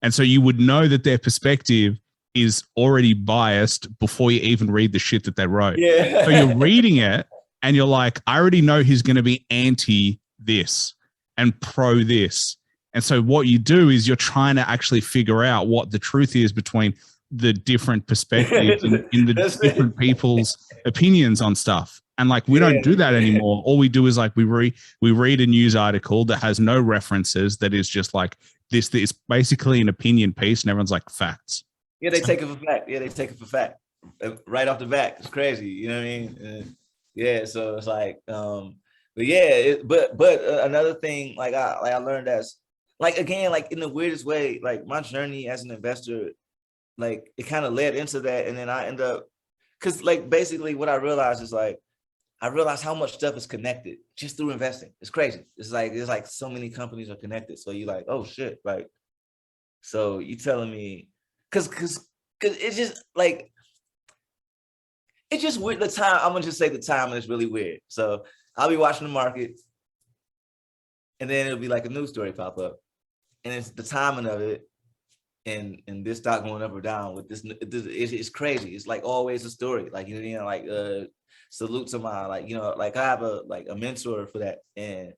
And so you would know that their perspective is already biased before you even read the shit that they wrote. Yeah. So you're reading it and you're like, I already know he's going to be anti this and pro this. And so what you do is you're trying to actually figure out what the truth is between the different perspectives in the different people's opinions on stuff. And like, we don't do that anymore. All we do is like, we read a news article that has no references, that is just like this is basically an opinion piece, and everyone's like, facts. Yeah, they take it for fact. Yeah, they take it for fact. Right off the bat. It's crazy. You know what I mean? Yeah, so it's like, but yeah, another thing, like I learned as, like, again, like in the weirdest way, like my journey as an investor, like it kind of led into that. And then I end up, because like basically what I realized is like, I realized how much stuff is connected just through investing. It's crazy. It's like so many companies are connected. So you're like, oh shit. Like, so you telling me, cause it's just like, it's just weird. The time, I'm gonna just say the timing is really weird. So I'll be watching the market, and then it'll be like a news story pop up, and it's the timing of it, and this stock going up or down with this it's crazy. It's like always a story, like you know, like salute to my, like, you know, like I have a mentor for that, and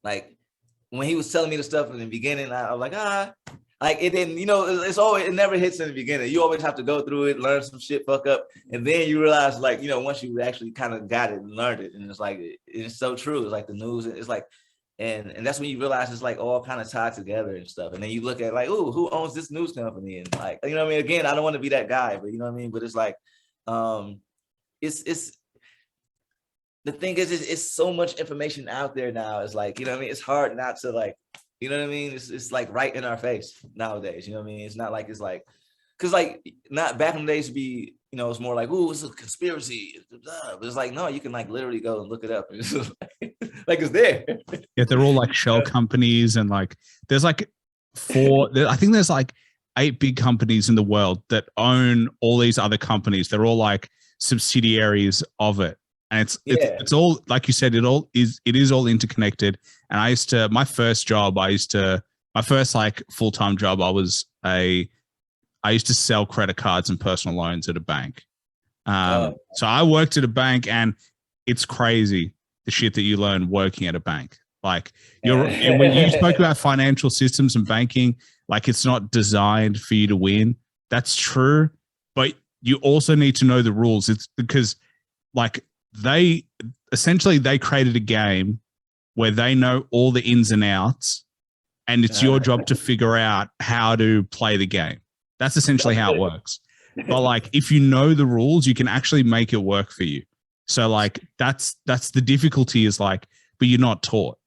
like when he was telling me the stuff in the beginning, I was like, like it didn't, you know, it's always, it never hits in the beginning. You always have to go through it, learn some shit, fuck up, and then you realize, like, you know, once you actually kind of got it and learned it, and it's like, it's so true. It's like the news, it's like, and that's when you realize it's like all kind of tied together and stuff. And then you look at like, oh, who owns this news company? And like, you know what I mean? Again, I don't want to be that guy, but you know what I mean? But it's like, it's the thing is, it's so much information out there now. It's like, you know what I mean? It's hard not to, like, you know what I mean? It's like right in our face nowadays. You know what I mean? It's not like, it's like, cause like not back in the days to be, you know, it's more like, oh, it's a conspiracy. But it's like, no, you can like literally go and look it up. It's like it's there. Yeah, they're all like shell companies, and like there's like I think there's like 8 big companies in the world that own all these other companies. They're all like subsidiaries of it. And it's all, like you said, it is all interconnected. And my first like full-time job, I used to sell credit cards and personal loans at a bank. So I worked at a bank, and it's crazy the shit that you learn working at a bank. Like when you spoke about financial systems and banking, like it's not designed for you to win. That's true, but you also need to know the rules. It's because like they created a game where they know all the ins and outs, and it's your job to figure out how to play the game. That's essentially how it works. But like, if you know the rules, you can actually make it work for you. So like, that's the difficulty, is like, but you're not taught.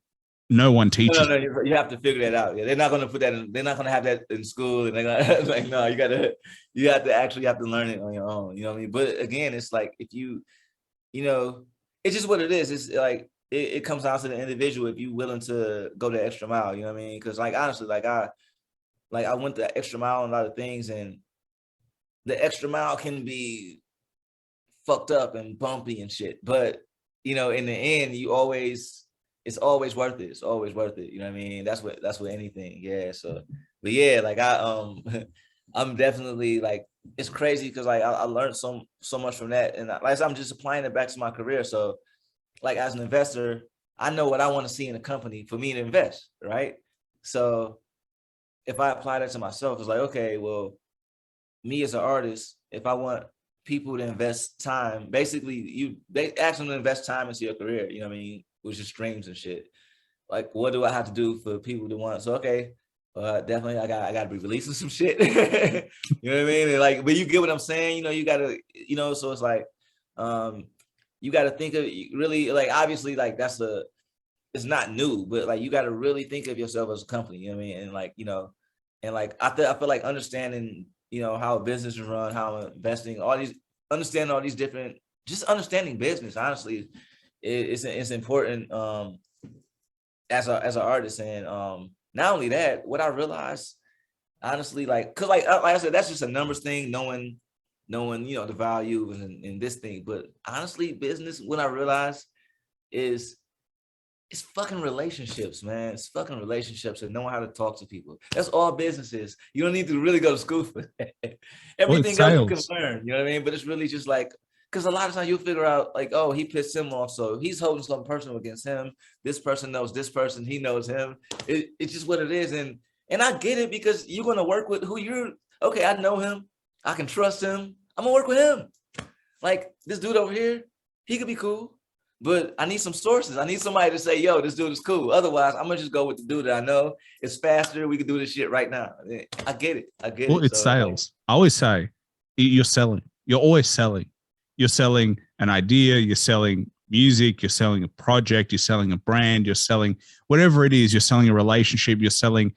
No one teaches. No, you have to figure that out. Yeah, they're not going to put that in. They're not going to have that in school. And they're gonna, like, no, you have to learn it on your own. You know what I mean? But again, it's like, if you know, it's just what it is. It's like, it comes down to the individual. If you're willing to go the extra mile, you know what I mean? Because like, honestly, like I went the extra mile on a lot of things, and the extra mile can be fucked up and bumpy and shit. But, you know, in the end, it's always worth it. It's always worth it. You know what I mean? That's what anything. Yeah. So, but yeah, like I'm definitely like, it's crazy because like I learned so much from that, and like I'm just applying it back to my career. So, like as an investor, I know what I want to see in a company for me to invest, right? So, if I apply that to myself, it's like, okay, well, me as an artist, if I want people to invest time, basically they ask them to invest time into your career, you know what I mean, which is streams and shit. Like, what do I have to do for people to want? So, okay, definitely I got to be releasing some shit. You know what I mean? And like, but you get what I'm saying? You know, you got to, you know, so it's like, you got to think of really, like, obviously, like it's not new, but like, you got to really think of yourself as a company, you know what I mean? And like, you know, and like, I feel like understanding, you know, how a business is run, how I'm investing, understanding all these different, just understanding business, honestly, it's important as an artist. And not only that, what I realized, honestly, like, cause like I said, that's just a numbers thing, knowing, you know, the value in this thing. But honestly, business, what I realized is, it's fucking relationships, man. It's fucking relationships and knowing how to talk to people. That's all business is. You don't need to really go to school for that. Everything else you can learn, you know what I mean? But it's really just like, because a lot of times you'll figure out like, oh, he pissed him off, so he's holding something personal against him. This person knows this person, he knows him. It's just what it is. And I get it, because you're going to work with okay, I know him. I can trust him. I'm going to work with him. Like this dude over here, he could be cool. But I need some sources. I need somebody to say, yo, this dude is cool. Otherwise, I'm going to just go with the dude that I know. It's faster. We can do this shit right now. I get it. Well, it's sales. I always say, you're selling. You're always selling. You're selling an idea. You're selling music. You're selling a project. You're selling a brand. You're selling whatever it is. You're selling a relationship. You're selling.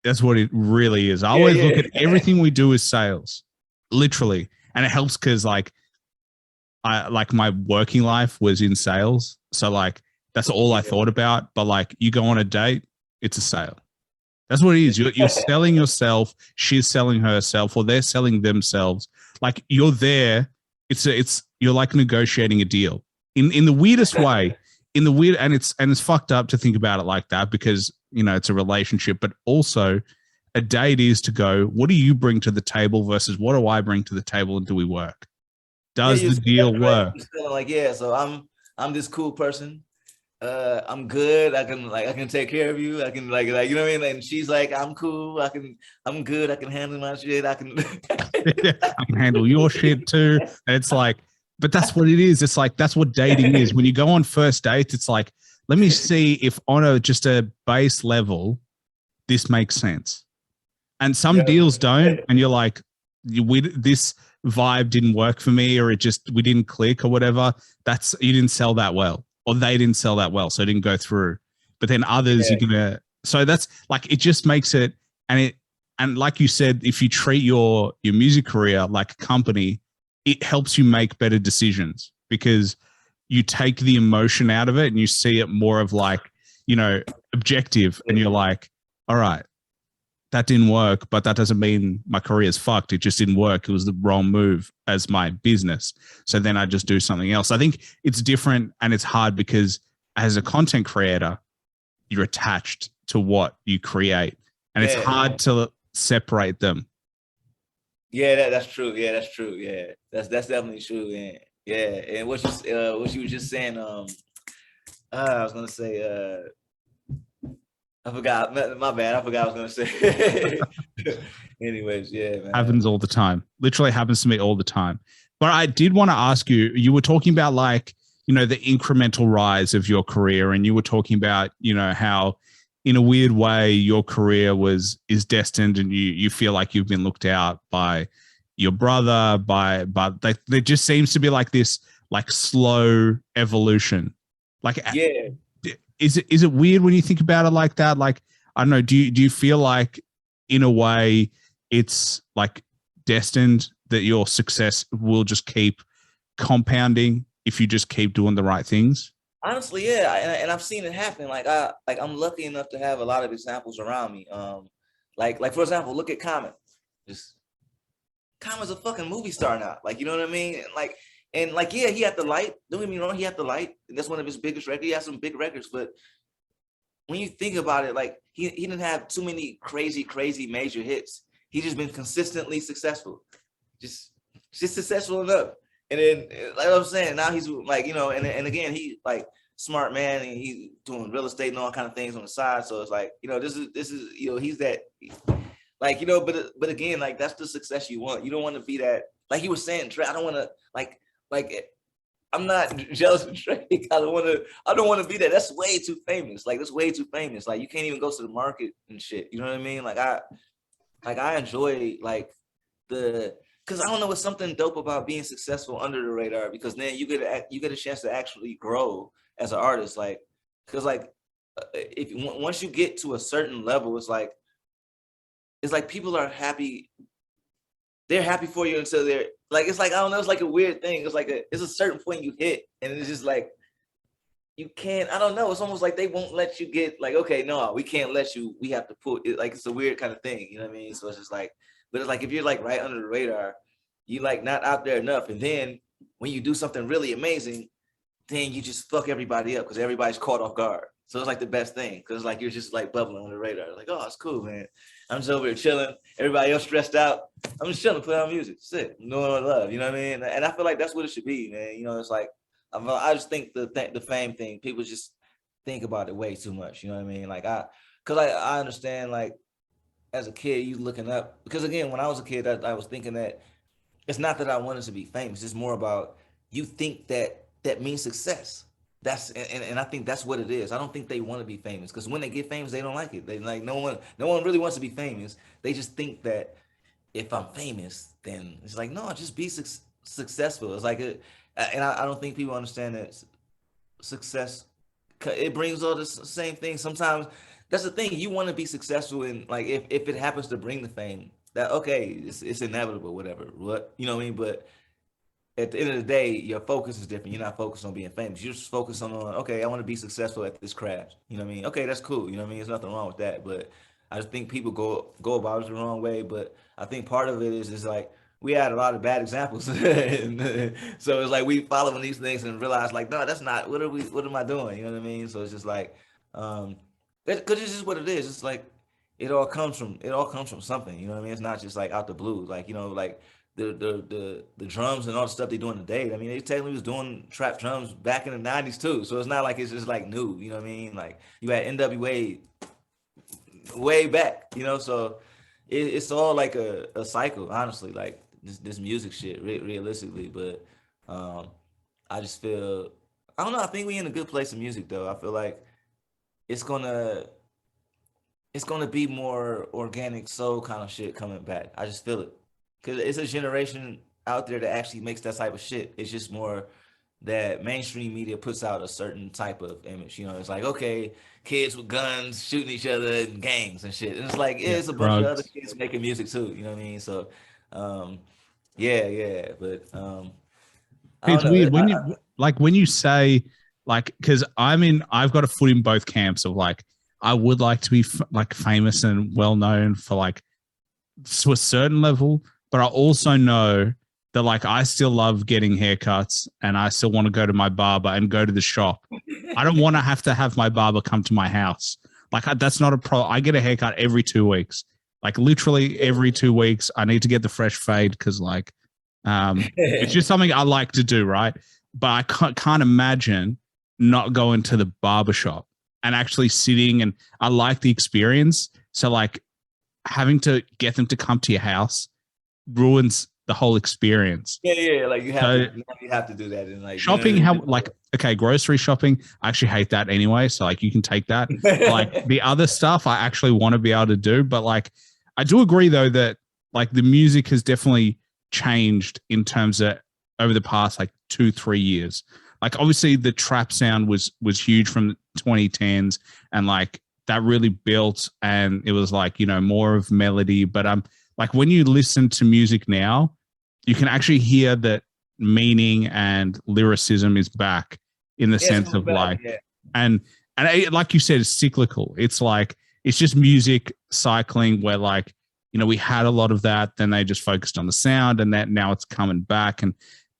That's what it really is. I always look at everything we do as sales, literally. And it helps because like my working life was in sales. So like, that's all I thought about. But like, you go on a date, it's a sale. That's what it is. You're selling yourself. She's selling herself, or they're selling themselves. Like you're there. You're like negotiating a deal in the weirdest way. in the weird, and it's fucked up to think about it like that, because you know it's a relationship, but also a date is to go, what do you bring to the table versus what do I bring to the table, and do we work? Yeah, Does you're the deal right. work? You're feeling like, yeah, so I'm this cool person. I'm good. I can take care of you. I can like you know what I mean? And she's like, I'm cool. I'm good. I can handle my shit. I can I can handle your shit too. And it's like, but that's what it is. It's like, that's what dating is. When you go on first dates, it's like, let me see if on a just a base level, this makes sense. And some yeah. deals don't. And you're like, this vibe didn't work for me, or we didn't click or whatever. That's, you didn't sell that well, or they didn't sell that well. So it didn't go through. But then others, Yeah. you're going to, so that's like, it just makes it, and like you said, if you treat your music career like a company, it helps you make better decisions, because you take the emotion out of it and you see it more of like, you know, objective, and you're like, all right, that didn't work, but that doesn't mean my career is fucked. It just didn't work. It was the wrong move as my business. So then I just do something else. I think it's different, and it's hard because as a content creator, you're attached to what you create, and it's hard to separate them. Yeah, that's true. Yeah, that's true. Yeah, that's definitely true. Yeah, and what you were just saying. I was gonna say. I forgot. My bad. I forgot what I was gonna say. Anyways, yeah, man. Happens all the time. Literally happens to me all the time. But I did want to ask you. You were talking about like, you know, the incremental rise of your career, and you were talking about, you know, how in a weird way your career is destined, and you feel like you've been looked out by your brother, but there just seems to be like this like slow evolution. Like, yeah, is it weird when you think about it like that? Like, I don't know, do you feel like in a way it's like destined that your success will just keep compounding if you just keep doing the right things? honestly, yeah, and I've seen it happen. I'm lucky enough to have a lot of examples around me. Like for example, look at Common. Just Common's a fucking movie star now. Like, you know what I mean? And yeah, he had the light. Don't get me wrong, he had the light. And that's one of his biggest records. He has some big records, but when you think about it, like he didn't have too many crazy major hits. He just been consistently successful, just successful enough. And then, like I'm saying, now he's like, you know, and again, he like smart man, and he's doing real estate and all kind of things on the side. So it's like, you know, this is you know, he's that, like, you know, but again, like that's the success you want. You don't want to be that, like he was saying, Trey. I don't want to like I'm not jealous of Drake. I don't want to be that. That's way too famous. Like, that's way too famous. Like, you can't even go to the market and shit. You know what I mean? Like I enjoy like because I don't know, it's something dope about being successful under the radar, because then you get a chance to actually grow as an artist. Like, because like if once you get to a certain level, it's like people are happy. They're happy for you until they're like, it's like, I don't know, it's like a weird thing. It's a certain point you hit, and it's just like, you can't, I don't know, it's almost like they won't let you get like, okay, no, we can't let you, we have to put it, like, it's a weird kind of thing, you know what I mean? So it's just like, but it's like, if you're like right under the radar, you like not out there enough, and then when you do something really amazing, then you just fuck everybody up because everybody's caught off guard. So it's like the best thing, because like you're just like bubbling on the radar. Like, oh, it's cool, man. I'm just over here chilling. Everybody else stressed out. I'm just chilling, putting on music. Sit, knowing love. You know what I mean? And I feel like that's what it should be, man. You know, it's like I just think the fame thing, people just think about it way too much. You know what I mean? Like because I understand, like as a kid, you looking up, because again, when I was a kid, I was thinking that it's not that I wanted to be famous. It's more about, you think that means success. And I think that's what it is. I don't think they want to be famous, because when they get famous, they don't like it. They like, no one really wants to be famous. They just think that if I'm famous, then it's like, no, just be successful. It's like and I don't think people understand that success, it brings all the same thing. Sometimes that's the thing. You want to be successful, and like if it happens to bring the fame, that okay, it's inevitable, whatever. What, you know what I mean? But at the end of the day, your focus is different. You're not focused on being famous. You're just focused on, okay, I want to be successful at this craft. You know what I mean? Okay, that's cool. You know what I mean? There's nothing wrong with that. But I just think people go about it the wrong way. But I think part of it is like, we had a lot of bad examples. And, so it's like we following these things and realize like, no, that's not, what am I doing? You know what I mean? So it's just like, because it's just what it is. It's like, it all comes from something, you know what I mean? It's not just like out the blue. Like, like the drums and all the stuff they doing today. I mean, they technically was doing trap drums back in the 90s too. So it's not like it's just like new, you know what I mean? Like you had NWA way back, so it's all like a cycle, honestly, like this music shit, realistically. But I just feel, I don't know, I think we in a good place in music though. I feel like it's gonna it's gonna be more organic soul kind of shit coming back. I just feel it. Cause it's a generation out there that actually makes that type of shit. It's just more that mainstream media puts out a certain type of image. It's like, okay, kids with guns shooting each other in gangs and shit. And it's like, Yeah, it's a bunch of other drugs. kids making music too. You know what I mean? So, yeah, yeah. But I It's don't know. weird when you like when you say like because I've got a foot in both camps of like I would like to be like famous and well known for like to a certain level, but I also know that like I still love getting haircuts and I still want to go to my barber and go to the shop. I don't want to have my barber come to my house. Like that's not a problem. I get a haircut every 2 weeks. Like literally every 2 weeks, I need to get the fresh fade because like it's just something I like to do, right? But I can't imagine not going to the barbershop and actually sitting and I like the experience. So like having to get them to come to your house ruins the whole experience. Yeah, yeah. Like So you have to do that, and like, shopping, how like okay, grocery shopping, I actually hate that anyway. So like you can take that. But, like the other stuff I actually want to be able to do. But like I do agree though that like the music has definitely changed in terms of over the past like 2-3 years. Like obviously the trap sound was huge from the 2010s and like that really built and it was like, more of melody. But like when you listen to music now, you can actually hear that meaning and lyricism is back in the yeah, it's sense coming of back. like Yeah, and like you said, it's cyclical. It's like it's just music cycling where like we had a lot of that, then they just focused on the sound, and that now it's coming back. And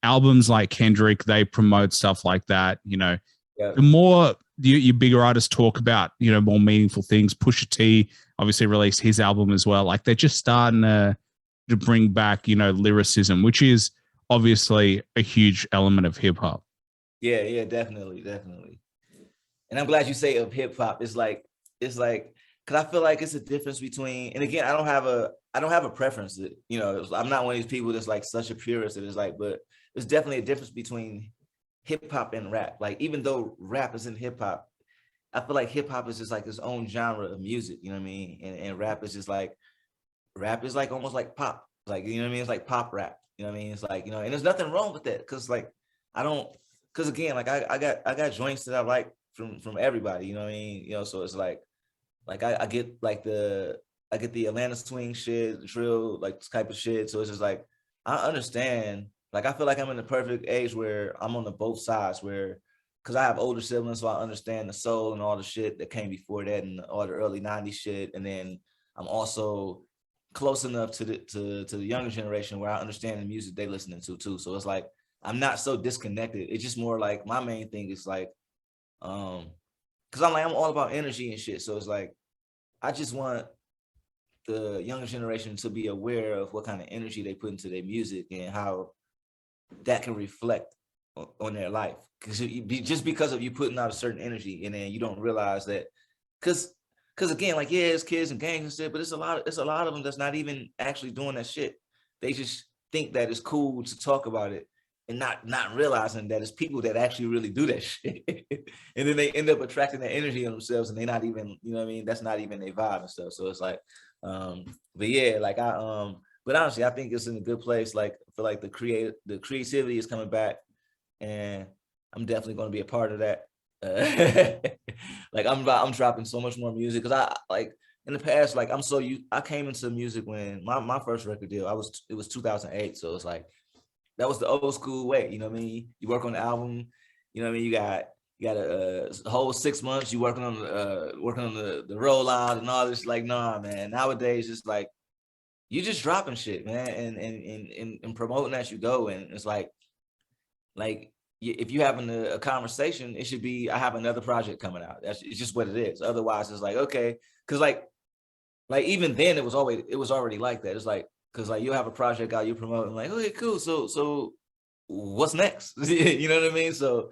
albums like Kendrick, they promote stuff like that. yeah, The more your bigger artists talk about more meaningful things. Pusha T obviously released his album as well. Like they're just starting to bring back lyricism, which is obviously a huge element of hip hop. yeah, yeah. Definitely, definitely. And I'm glad you say of hip hop. It's like because I feel like it's a difference between. And again, I don't have a preference. I'm not one of these people that's like such a purist that is like, but there's definitely a difference between hip hop and rap. Like even though rap is in hip hop, I feel like hip hop is just like its own genre of music. You know what I mean? And rap is like almost like pop. Like, you know what I mean? It's like pop rap. You know what I mean? It's like, and there's nothing wrong with that because like I don't because again, like I got joints that I like from everybody, you know what I mean? So it's like I get like I get the Atlanta swing shit, the drill, like type of shit. So it's just like I understand. Like I feel like I'm in the perfect age where I'm on the both sides where because I have older siblings, so I understand the soul and all the shit that came before that and all the early 90s shit. And then I'm also close enough to the younger generation where I understand the music they listening to too. So it's like I'm not so disconnected. It's just more like my main thing is like because I'm all about energy and shit. So it's like I just want the younger generation to be aware of what kind of energy they put into their music and how that can reflect on their life. Because just because of you putting out a certain energy and then you don't realize that, because again, like yeah, it's kids and gangs and shit, but it's a lot of them that's not even actually doing that shit. They just think that it's cool to talk about it and not realizing that it's people that actually really do that shit. And then they end up attracting that energy on themselves and they're not even, you know what I mean? That's not even their vibe and stuff. So it's like, but yeah, like but honestly, I think it's in a good place. Like I feel like the creativity is coming back and I'm definitely going to be a part of that. Like I'm dropping so much more music because I like in the past, like I came into music when my first record deal, it was 2008. So it's like, that was the old school way. You know what I mean? You work on the album, you know what I mean? You got a whole 6 months, you working on the rollout and all this. Like, nah, man, nowadays it's like, you just dropping shit, man, and promoting as you go. And it's like if you're having a conversation, it should be, I have another project coming out. It's just what it is. Otherwise, it's like, okay, because like even then it was already like that. It's like, because like you'll have a project out, you promoting, like, okay, cool. So what's next? You know what I mean? So,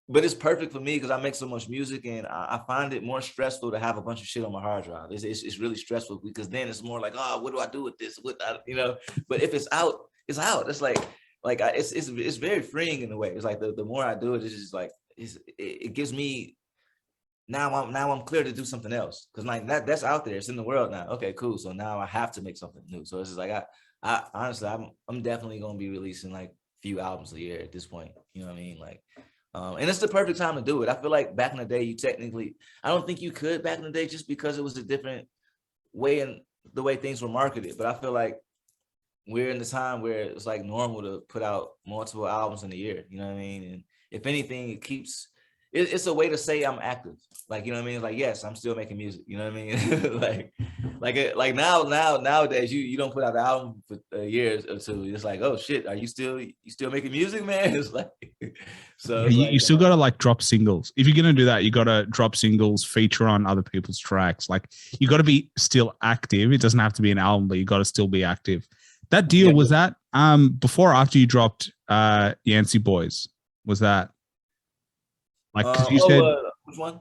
but it's perfect for me because I make so much music, and I find it more stressful to have a bunch of shit on my hard drive. It's really stressful because then it's more like, oh, what do I do with this? But if it's out, it's out. It's like it's very freeing in a way. It's like the more I do it, it's just like it gives me, now I'm clear to do something else, because like that's out there, it's in the world now. Okay, cool. So now I have to make something new. So it's just like I honestly, I'm definitely gonna be releasing like a few albums a year at this point. You know what I mean? Like, and it's the perfect time to do it. I feel like back in the day, I don't think you could back in the day, just because it was a different way and the way things were marketed. But I feel like we're in the time where it's like normal to put out multiple albums in a year. You know what I mean? And if anything, it's a way to say I'm active. Like, you know what I mean? Like, yes, I'm still making music. You know what I mean? like nowadays, you don't put out an album for a year or two. It's like, oh shit, you still making music, man? It's like, so Yeah, it's you like, still got to like drop singles. If you're going to do that, you got to drop singles, feature on other people's tracks. Like, you got to be still active. It doesn't have to be an album, but you got to still be active. That deal, was that before or after you dropped Yancey Boys? Was that like, because you said which one?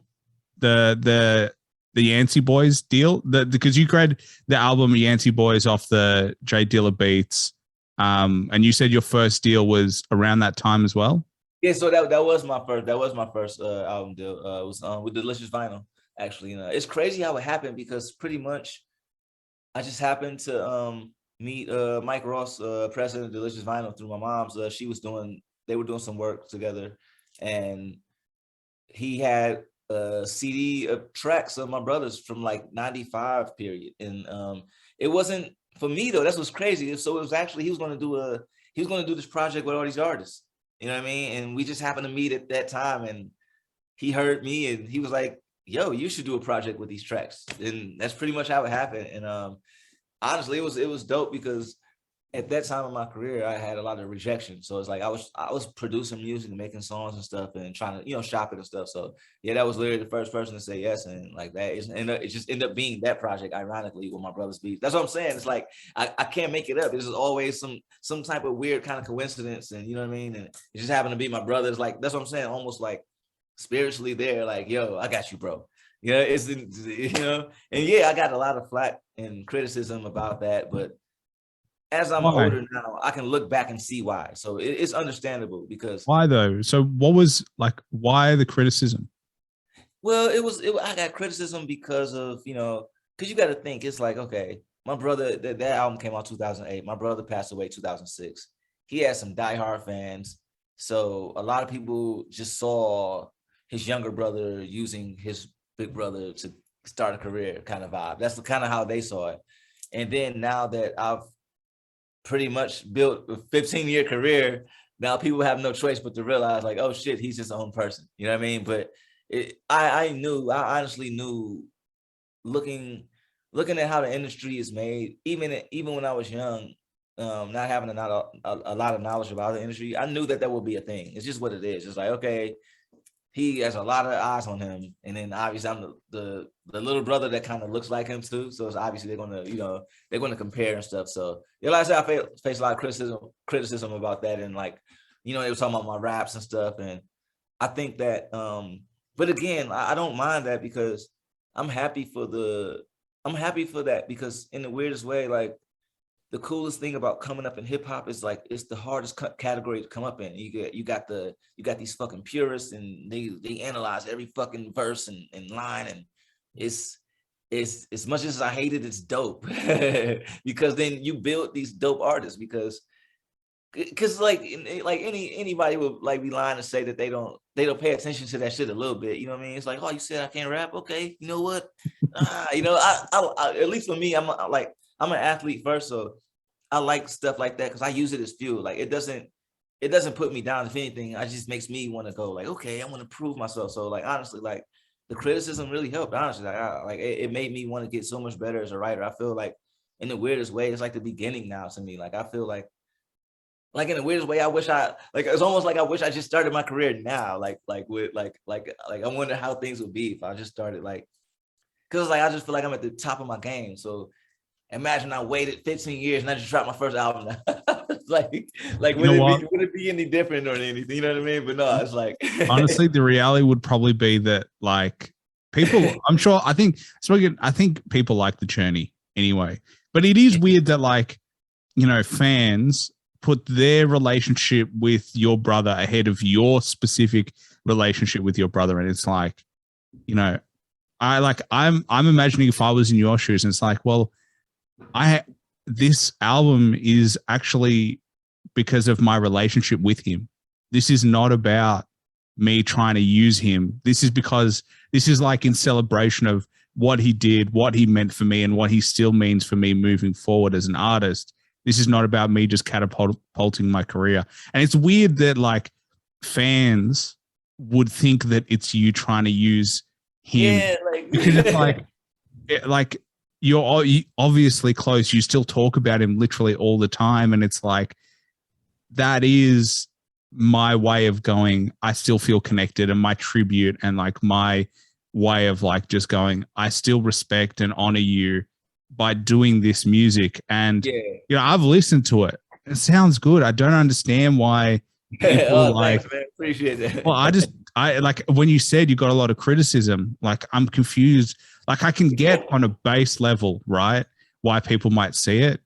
the Yancey Boys deal, because you created the album Yancey Boys off the J Dilla beats, and you said your first deal was around that time as well. Yeah, so that was my first album deal. It was with Delicious Vinyl, actually. You know, it's crazy how it happened, because pretty much I just happened to meet Mike Ross, president of Delicious Vinyl, through my mom's. They were doing some work together, and he had a CD of tracks of my brothers from like '95 period, and it wasn't for me though. That's what's crazy. So it was actually, he was going to do this project with all these artists. You know what I mean? And we just happened to meet at that time, and he heard me, and he was like, "Yo, you should do a project with these tracks." And that's pretty much how it happened. And honestly, it was dope, because at that time of my career, I had a lot of rejection. So it's like I was producing music and making songs and stuff, and trying to, shop it and stuff. So yeah, that was literally the first person to say yes. And like that, it just ended up being that project, ironically, with my brother's beats. That's what I'm saying. It's like I can't make it up. There's always some type of weird kind of coincidence, and you know what I mean. And it just happened to be my brother's. Like, that's what I'm saying. Almost like spiritually there. Like, yo, I got you, bro. And yeah, I got a lot of flack and criticism about that, but as I'm older now, I can look back and see why. So it's understandable, because why though? So what was like, why the criticism? well, I got criticism because of, because you got to think, it's like, okay, my brother, that album came out 2008. My brother passed away 2006. He had some diehard fans. So a lot of people just saw his younger brother using his big brother to start a career kind of vibe. That's kind of how they saw it. And then now that I've pretty much built a 15-year career, now people have no choice but to realize, like, oh shit, he's his own person. You know what I mean? But I honestly knew, looking at how the industry is made, even when I was young, not having a lot of knowledge about the industry, I knew that would be a thing. It's just what it is. It's like, okay, he has a lot of eyes on him, and then obviously I'm the little brother that kind of looks like him too. So it's obviously they're gonna compare and stuff. So yeah, like I said, I face a lot of criticism about that, and like, they were talking about my raps and stuff, and I think that but again, I don't mind that, because I'm happy for that, because in the weirdest way, like, the coolest thing about coming up in hip hop is, like, it's the hardest category to come up in. You got these fucking purists, and they analyze every fucking verse and line, and it's as much as I hate it, it's dope because then you build these dope artists, because like anybody would like be lying to say that they don't pay attention to that shit a little bit. You know what I mean? It's like, oh, you said I can't rap? Okay, you know what? I at least for me, I'm an athlete first, so I like stuff like that because I use it as fuel. Like, it doesn't put me down. If anything, it just makes me want to go, like, okay, I want to prove myself. So like, honestly, like, the criticism really helped. Honestly, it made me want to get so much better as a writer. I feel like in the weirdest way, it's like the beginning now to me. Like I feel like in the weirdest way, I wish it's almost like I wish I just started my career now. Like I wonder how things would be if I just started because like I just feel like I'm at the top of my game. So imagine I waited 15 years and I just dropped my first album now. like would it be any different or anything? You know what I mean? But no, it's like honestly, the reality would probably be that like people, I'm sure, I think people like the journey anyway. But it is weird that like, you know, fans put their relationship with your brother ahead of your specific relationship with your brother. And it's like, you know, I'm imagining if I was in your shoes and it's like, well, this album is actually because of my relationship with him. This is not about me trying to use him. This is because this is like in celebration of what he did, what he meant for me, and what he still means for me moving forward as an artist. This is not about me just catapulting my career. And it's weird that like fans would think that it's you trying to use him. Yeah, because it's like you're obviously close. You still talk about him literally all the time. And it's like, that is my way of going, I still feel connected, and my tribute and like my way of like just going, I still respect and honor you by doing this music. And you know, I've listened to it. It sounds good. I don't understand why people thanks, man. Appreciate that. Well, I like when you said you got a lot of criticism, like I'm confused. Like I can get on a base level, right, why people might see it,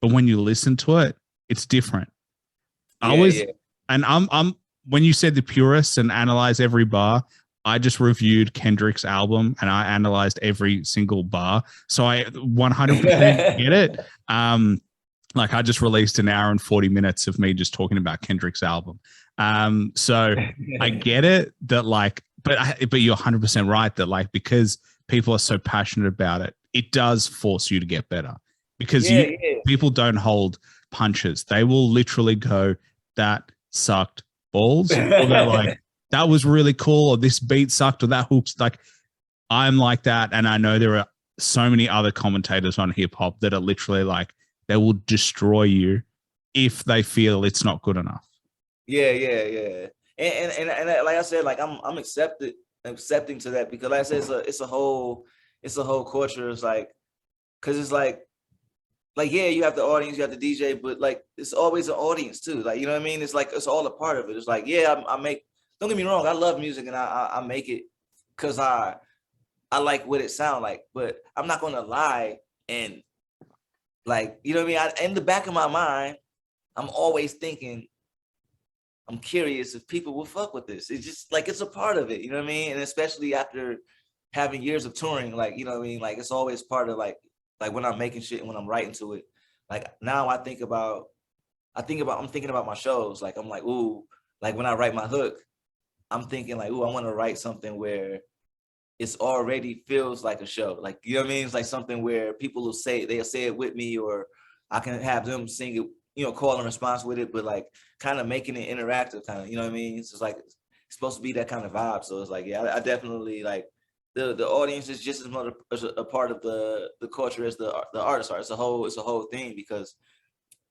but when you listen to it, it's different. And I'm when you said the purists and analyze every bar, I just reviewed Kendrick's album and I analyzed every single bar. So I 100% get it. Like I just released an hour and 40 minutes of me just talking about Kendrick's album. So I get it that like, but you're 100% right that like, because people are so passionate about it, it does force you to get better because people don't hold punches. They will literally go, that sucked balls. Or they're like, that was really cool, or this beat sucked, or that hook's like, I'm like that. And I know there are so many other commentators on hip hop that are literally like, they will destroy you if they feel it's not good enough. Yeah. And like I said, like I'm accepting to that because like I said, it's a whole culture. It's like, cause it's like, yeah, you have the audience, you have the DJ, but like, it's always an audience too. Like, you know what I mean? It's like, it's all a part of it. It's like, yeah, don't get me wrong. I love music and I make it cause I like what it sounds like, but I'm not going to lie. And like, you know what I mean? In the back of my mind, I'm always thinking, I'm curious if people will fuck with this. It's just like, it's a part of it, you know what I mean? And especially after having years of touring, like, you know what I mean? Like, it's always part of like when I'm making shit and when I'm writing to it, like now I'm thinking about my shows. Like, I'm like, ooh, like when I write my hook, I'm thinking like, ooh, I want to write something where it's already feels like a show. Like, you know what I mean? It's like something where people will say, they'll say it with me, or I can have them sing it, you know, call and response with it, but like kind of making it interactive kind of, you know what I mean? It's just like, it's supposed to be that kind of vibe. So it's like, yeah, I definitely like the audience is just as much a part of the culture as the artists are. It's a whole thing because,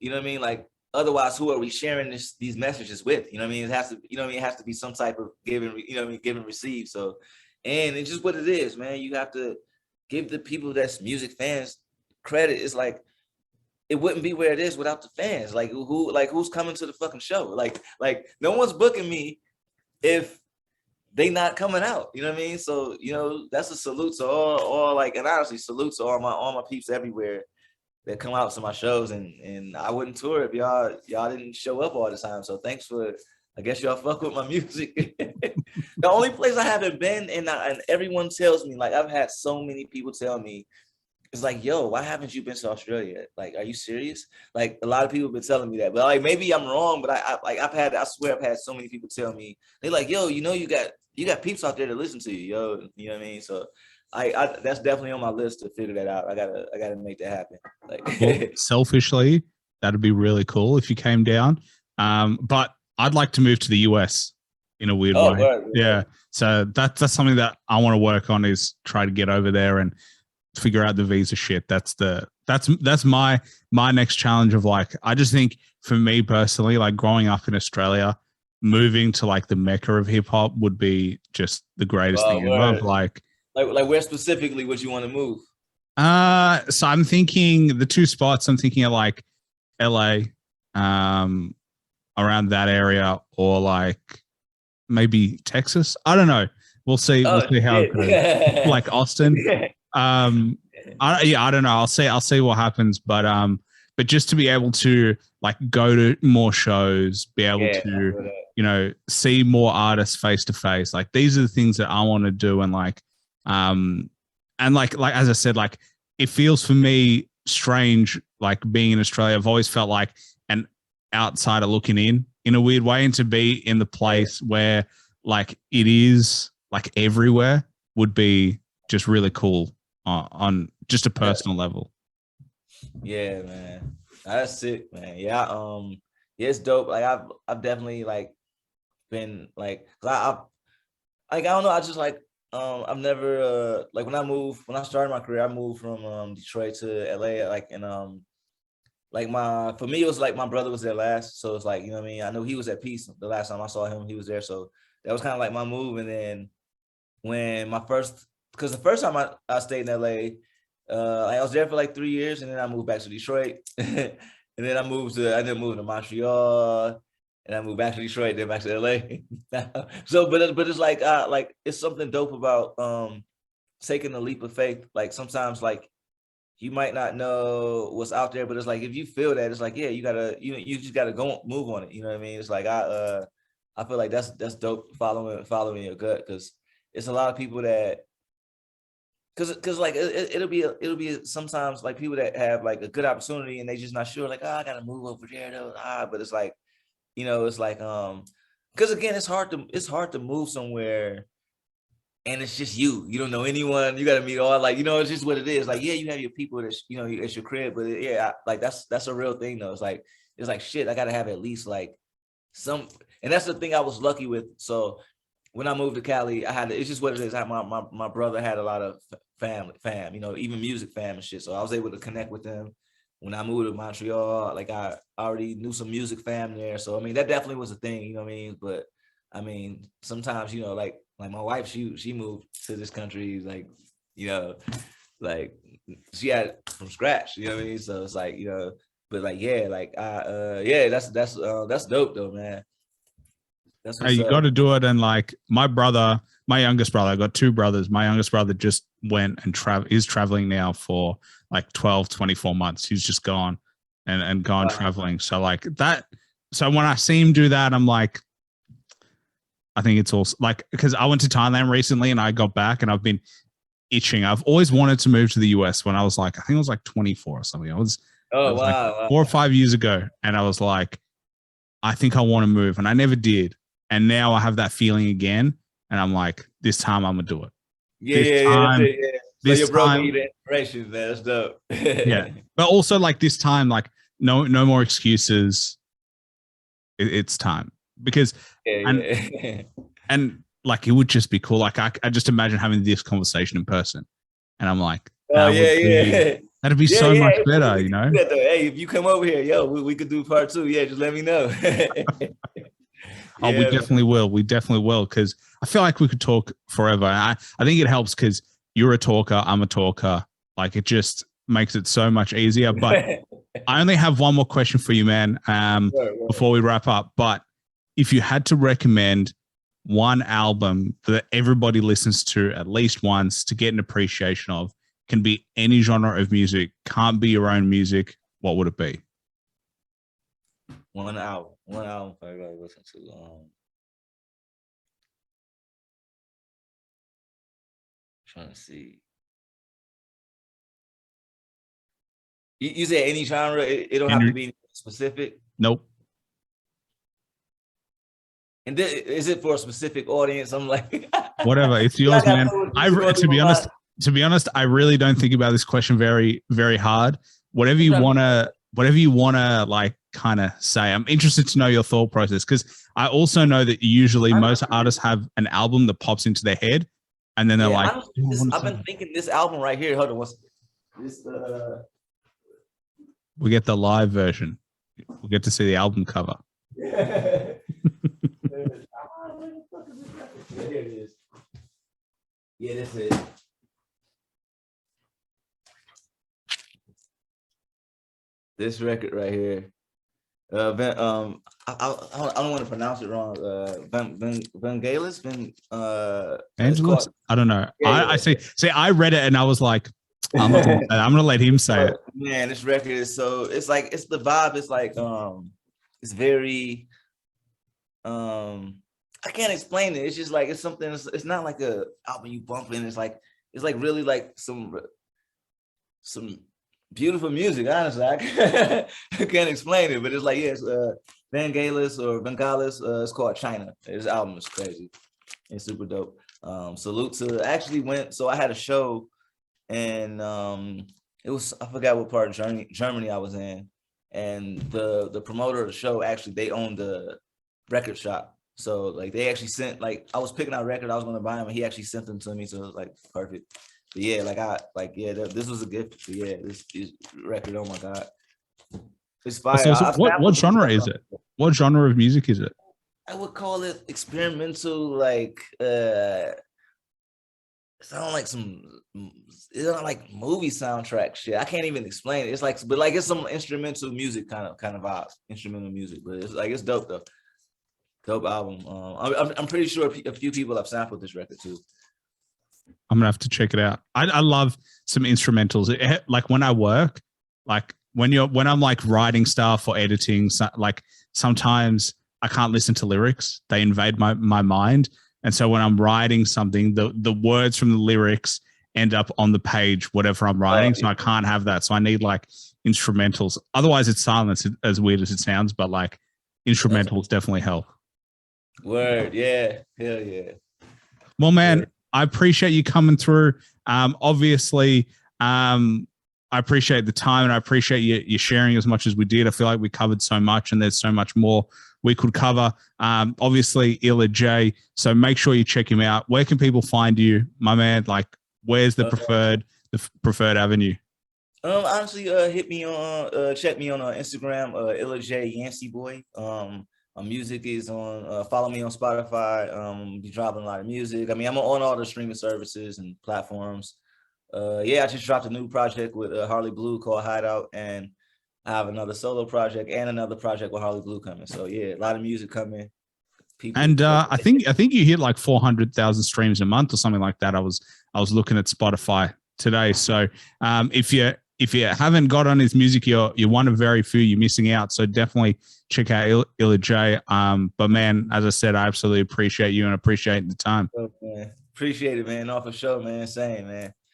you know what I mean? Like, otherwise, who are we sharing these messages with? You know what I mean? It has to, you know what I mean? It has to be some type of giving, you know what I mean? Give and receive. So, and it's just what it is, man. You have to give the people that's music fans credit. It's like, it wouldn't be where it is without the fans. Like who's coming to the fucking show? Like no one's booking me if they not coming out. You know what I mean? So, you know, that's a salute to all like, and honestly, salute to all my peeps everywhere that come out to my shows, and I wouldn't tour if y'all didn't show up all the time. So thanks for, I guess y'all fuck with my music. The only place I haven't been, and everyone tells me, like, I've had so many people tell me, it's like, yo, why haven't you been to Australia? Like, are you serious? Like, a lot of people have been telling me that, but like, maybe I'm wrong, but I swear I've had so many people tell me, they're like, yo, you know, you got peeps out there to listen to you, yo. You know what I mean? So I that's definitely on my list to figure that out. I gotta make that happen. Like, well, selfishly, that'd be really cool if you came down. But I'd like to move to the US in a weird way. Right. Yeah. So that's something that I want to work on, is try to get over there and figure out the visa shit. That's my next challenge of like, I just think for me personally, like growing up in Australia, moving to like the mecca of hip hop would be just the greatest thing ever. Like where specifically would you want to move? So I'm thinking the two spots I'm thinking are like LA, around that area, or like maybe Texas. I don't know. We'll see. We'll see how it goes. Like Austin. I don't know. I'll see what happens. But just to be able to like go to more shows, be able to, you know, see more artists face to face. Like these are the things that I want to do. And like as I said, like it feels for me strange, like being in Australia. I've always felt like an outsider looking in a weird way, and to be in the place where like it is like everywhere would be just really cool on just a personal level. Yeah, man, that's sick, man. Yeah, yeah, it's dope. Like I've definitely like been like, I don't know. I just like I've never like when I started my career, I moved from Detroit to LA, like, and like for me it was like my brother was there last, so it's like, you know what I mean, I know he was at peace the last time I saw him, he was there, so that was kind of like my move. And then when because the first time I stayed in LA, I was there for like 3 years, and then I moved back to Detroit, and then I then moved to Montreal, and I moved back to Detroit, then back to LA. So, but it's like it's something dope about taking a leap of faith. Like sometimes, like you might not know what's out there, but it's like if you feel that, it's like, yeah, you just gotta go move on it. You know what I mean? It's like I feel like that's dope, following your gut, because it's a lot of people that because like it'll be sometimes like people that have like a good opportunity and they just not sure, like, oh, I gotta move over there though. But it's like, you know, it's like because again, it's hard to move somewhere and it's just you don't know anyone, you got to meet all, like, you know, it's just what it is. Like, yeah, you have your people that, you know, it's your crib, but yeah, like that's a real thing though. It's like shit, I got to have at least like some, and that's the thing I was lucky with. So when I moved to Cali, it's just what it is. My brother had a lot of fam, you know, even music fam and shit. So I was able to connect with them. When I moved to Montreal, like I already knew some music fam there. So I mean, that definitely was a thing, you know what I mean? But I mean, sometimes, you know, like my wife, she moved to this country, like, you know, like she had from scratch, you know what I mean? So it's like, you know, but like, yeah, like yeah, that's dope though, man. That's what's you got to do it. And like my youngest brother, I got two brothers. My youngest brother just went and is traveling now for like 12, 24 months. He's just gone and gone traveling. So like that. So when I see him do that, I'm like, I think it's also like, because I went to Thailand recently and I got back and I've been itching. I've always wanted to move to the US when I was like, I think I was like 24 or something. I was like 4 or 5 years ago. And I was like, I think I want to move. And I never did. And now I have that feeling again. And I'm like, this time I'm going to do it. So you're broken the inspiration, man. That's dope. Yeah. But also like this time, like no more excuses. It's time. Because and like it would just be cool. Like I just imagine having this conversation in person. And I'm like, that'd be so much better, you know? Hey, if you come over here, yo, we could do part 2. Yeah, just let me know. Oh, we definitely will. We definitely will, because I feel like we could talk forever. I think it helps because you're a talker, I'm a talker. Like it just makes it so much easier. But I only have one more question for you, man, before we wrap up. But if you had to recommend one album that everybody listens to at least once to get an appreciation of, can be any genre of music, can't be your own music, what would it be? One album I gotta listen to. Trying to see. You said any genre? It don't have to be specific? Nope. And is it for a specific audience? I'm like, whatever. It's yours, man. To be honest, I really don't think about this question very, very hard. Whatever you wanna like kind of say. I'm interested to know your thought process, because I also know that usually most artists have an album that pops into their head And then they're like, I've been thinking this album right here. Hold on, what's this? We get the live version. We'll get to see the album cover. Here it is. Yeah, this is it. This record right here. I don't want to pronounce it wrong. Vangelis, Angelus? I don't know. Yeah, I see. See, I read it and I was like, I'm gonna let him say it. Man, this record is so, it's like, it's the vibe. It's like, it's very, I can't explain it. It's just like, it's something. It's not like a album you bump in. It's like really like some beautiful music. Honestly, I can't explain it, but it's like, yes, Vangelis or Vangelis. It's called China. This album is crazy. It's super dope. Salute to. I actually went. So I had a show, and it was, I forgot what part of Germany I was in, and the promoter of the show, actually they owned the record shop. So like they actually sent, like, I was picking out record I was gonna buy them, and he actually sent them to me. So it was like perfect. But yeah, this was a gift. But yeah, this record, oh my God, it's fire. So what genre is it? What genre of music is it? I would call it experimental, like it's not like it's not like movie soundtrack shit. I can't even explain it. It's like, but like, it's some instrumental music kind of vibes, instrumental music. But it's like, it's dope though. Dope album. I'm pretty sure a few people have sampled this record too. I'm gonna have to check it out. I love some instrumentals. Like when I work, like when I'm like writing stuff or editing, like sometimes I can't listen to lyrics. They invade my mind. And so when I'm writing something, the words from the lyrics end up on the page, whatever I'm writing. So I can't have that. So I need like instrumentals. Otherwise it's silence, as weird as it sounds, but like instrumentals definitely help. Word, yeah, hell yeah. Well, man, I appreciate you coming through. Obviously, I appreciate the time, and I appreciate you sharing as much as we did. I feel like we covered so much, and there's so much more we could cover. Obviously, Illa J. So make sure you check him out. Where can people find you, my man? Like, where's the preferred avenue? Honestly, hit me on, check me on Instagram, Illa J Yancey Boy. My music is on, follow me on Spotify. Be dropping a lot of music. I mean, I'm on all the streaming services and platforms. Yeah, I just dropped a new project with Harley Blue called Hideout, and I have another solo project and another project with Harley Blue coming. So yeah, a lot of music coming. People, and I think you hit like 400,000 streams a month or something like that. I was looking at Spotify today. So if you haven't got on his music, you're one of very few. You're missing out. So definitely check out Illa J. But man, as I said, I absolutely appreciate you and appreciate the time. Oh, man. Appreciate it, man. No, for sure, man. Same, man.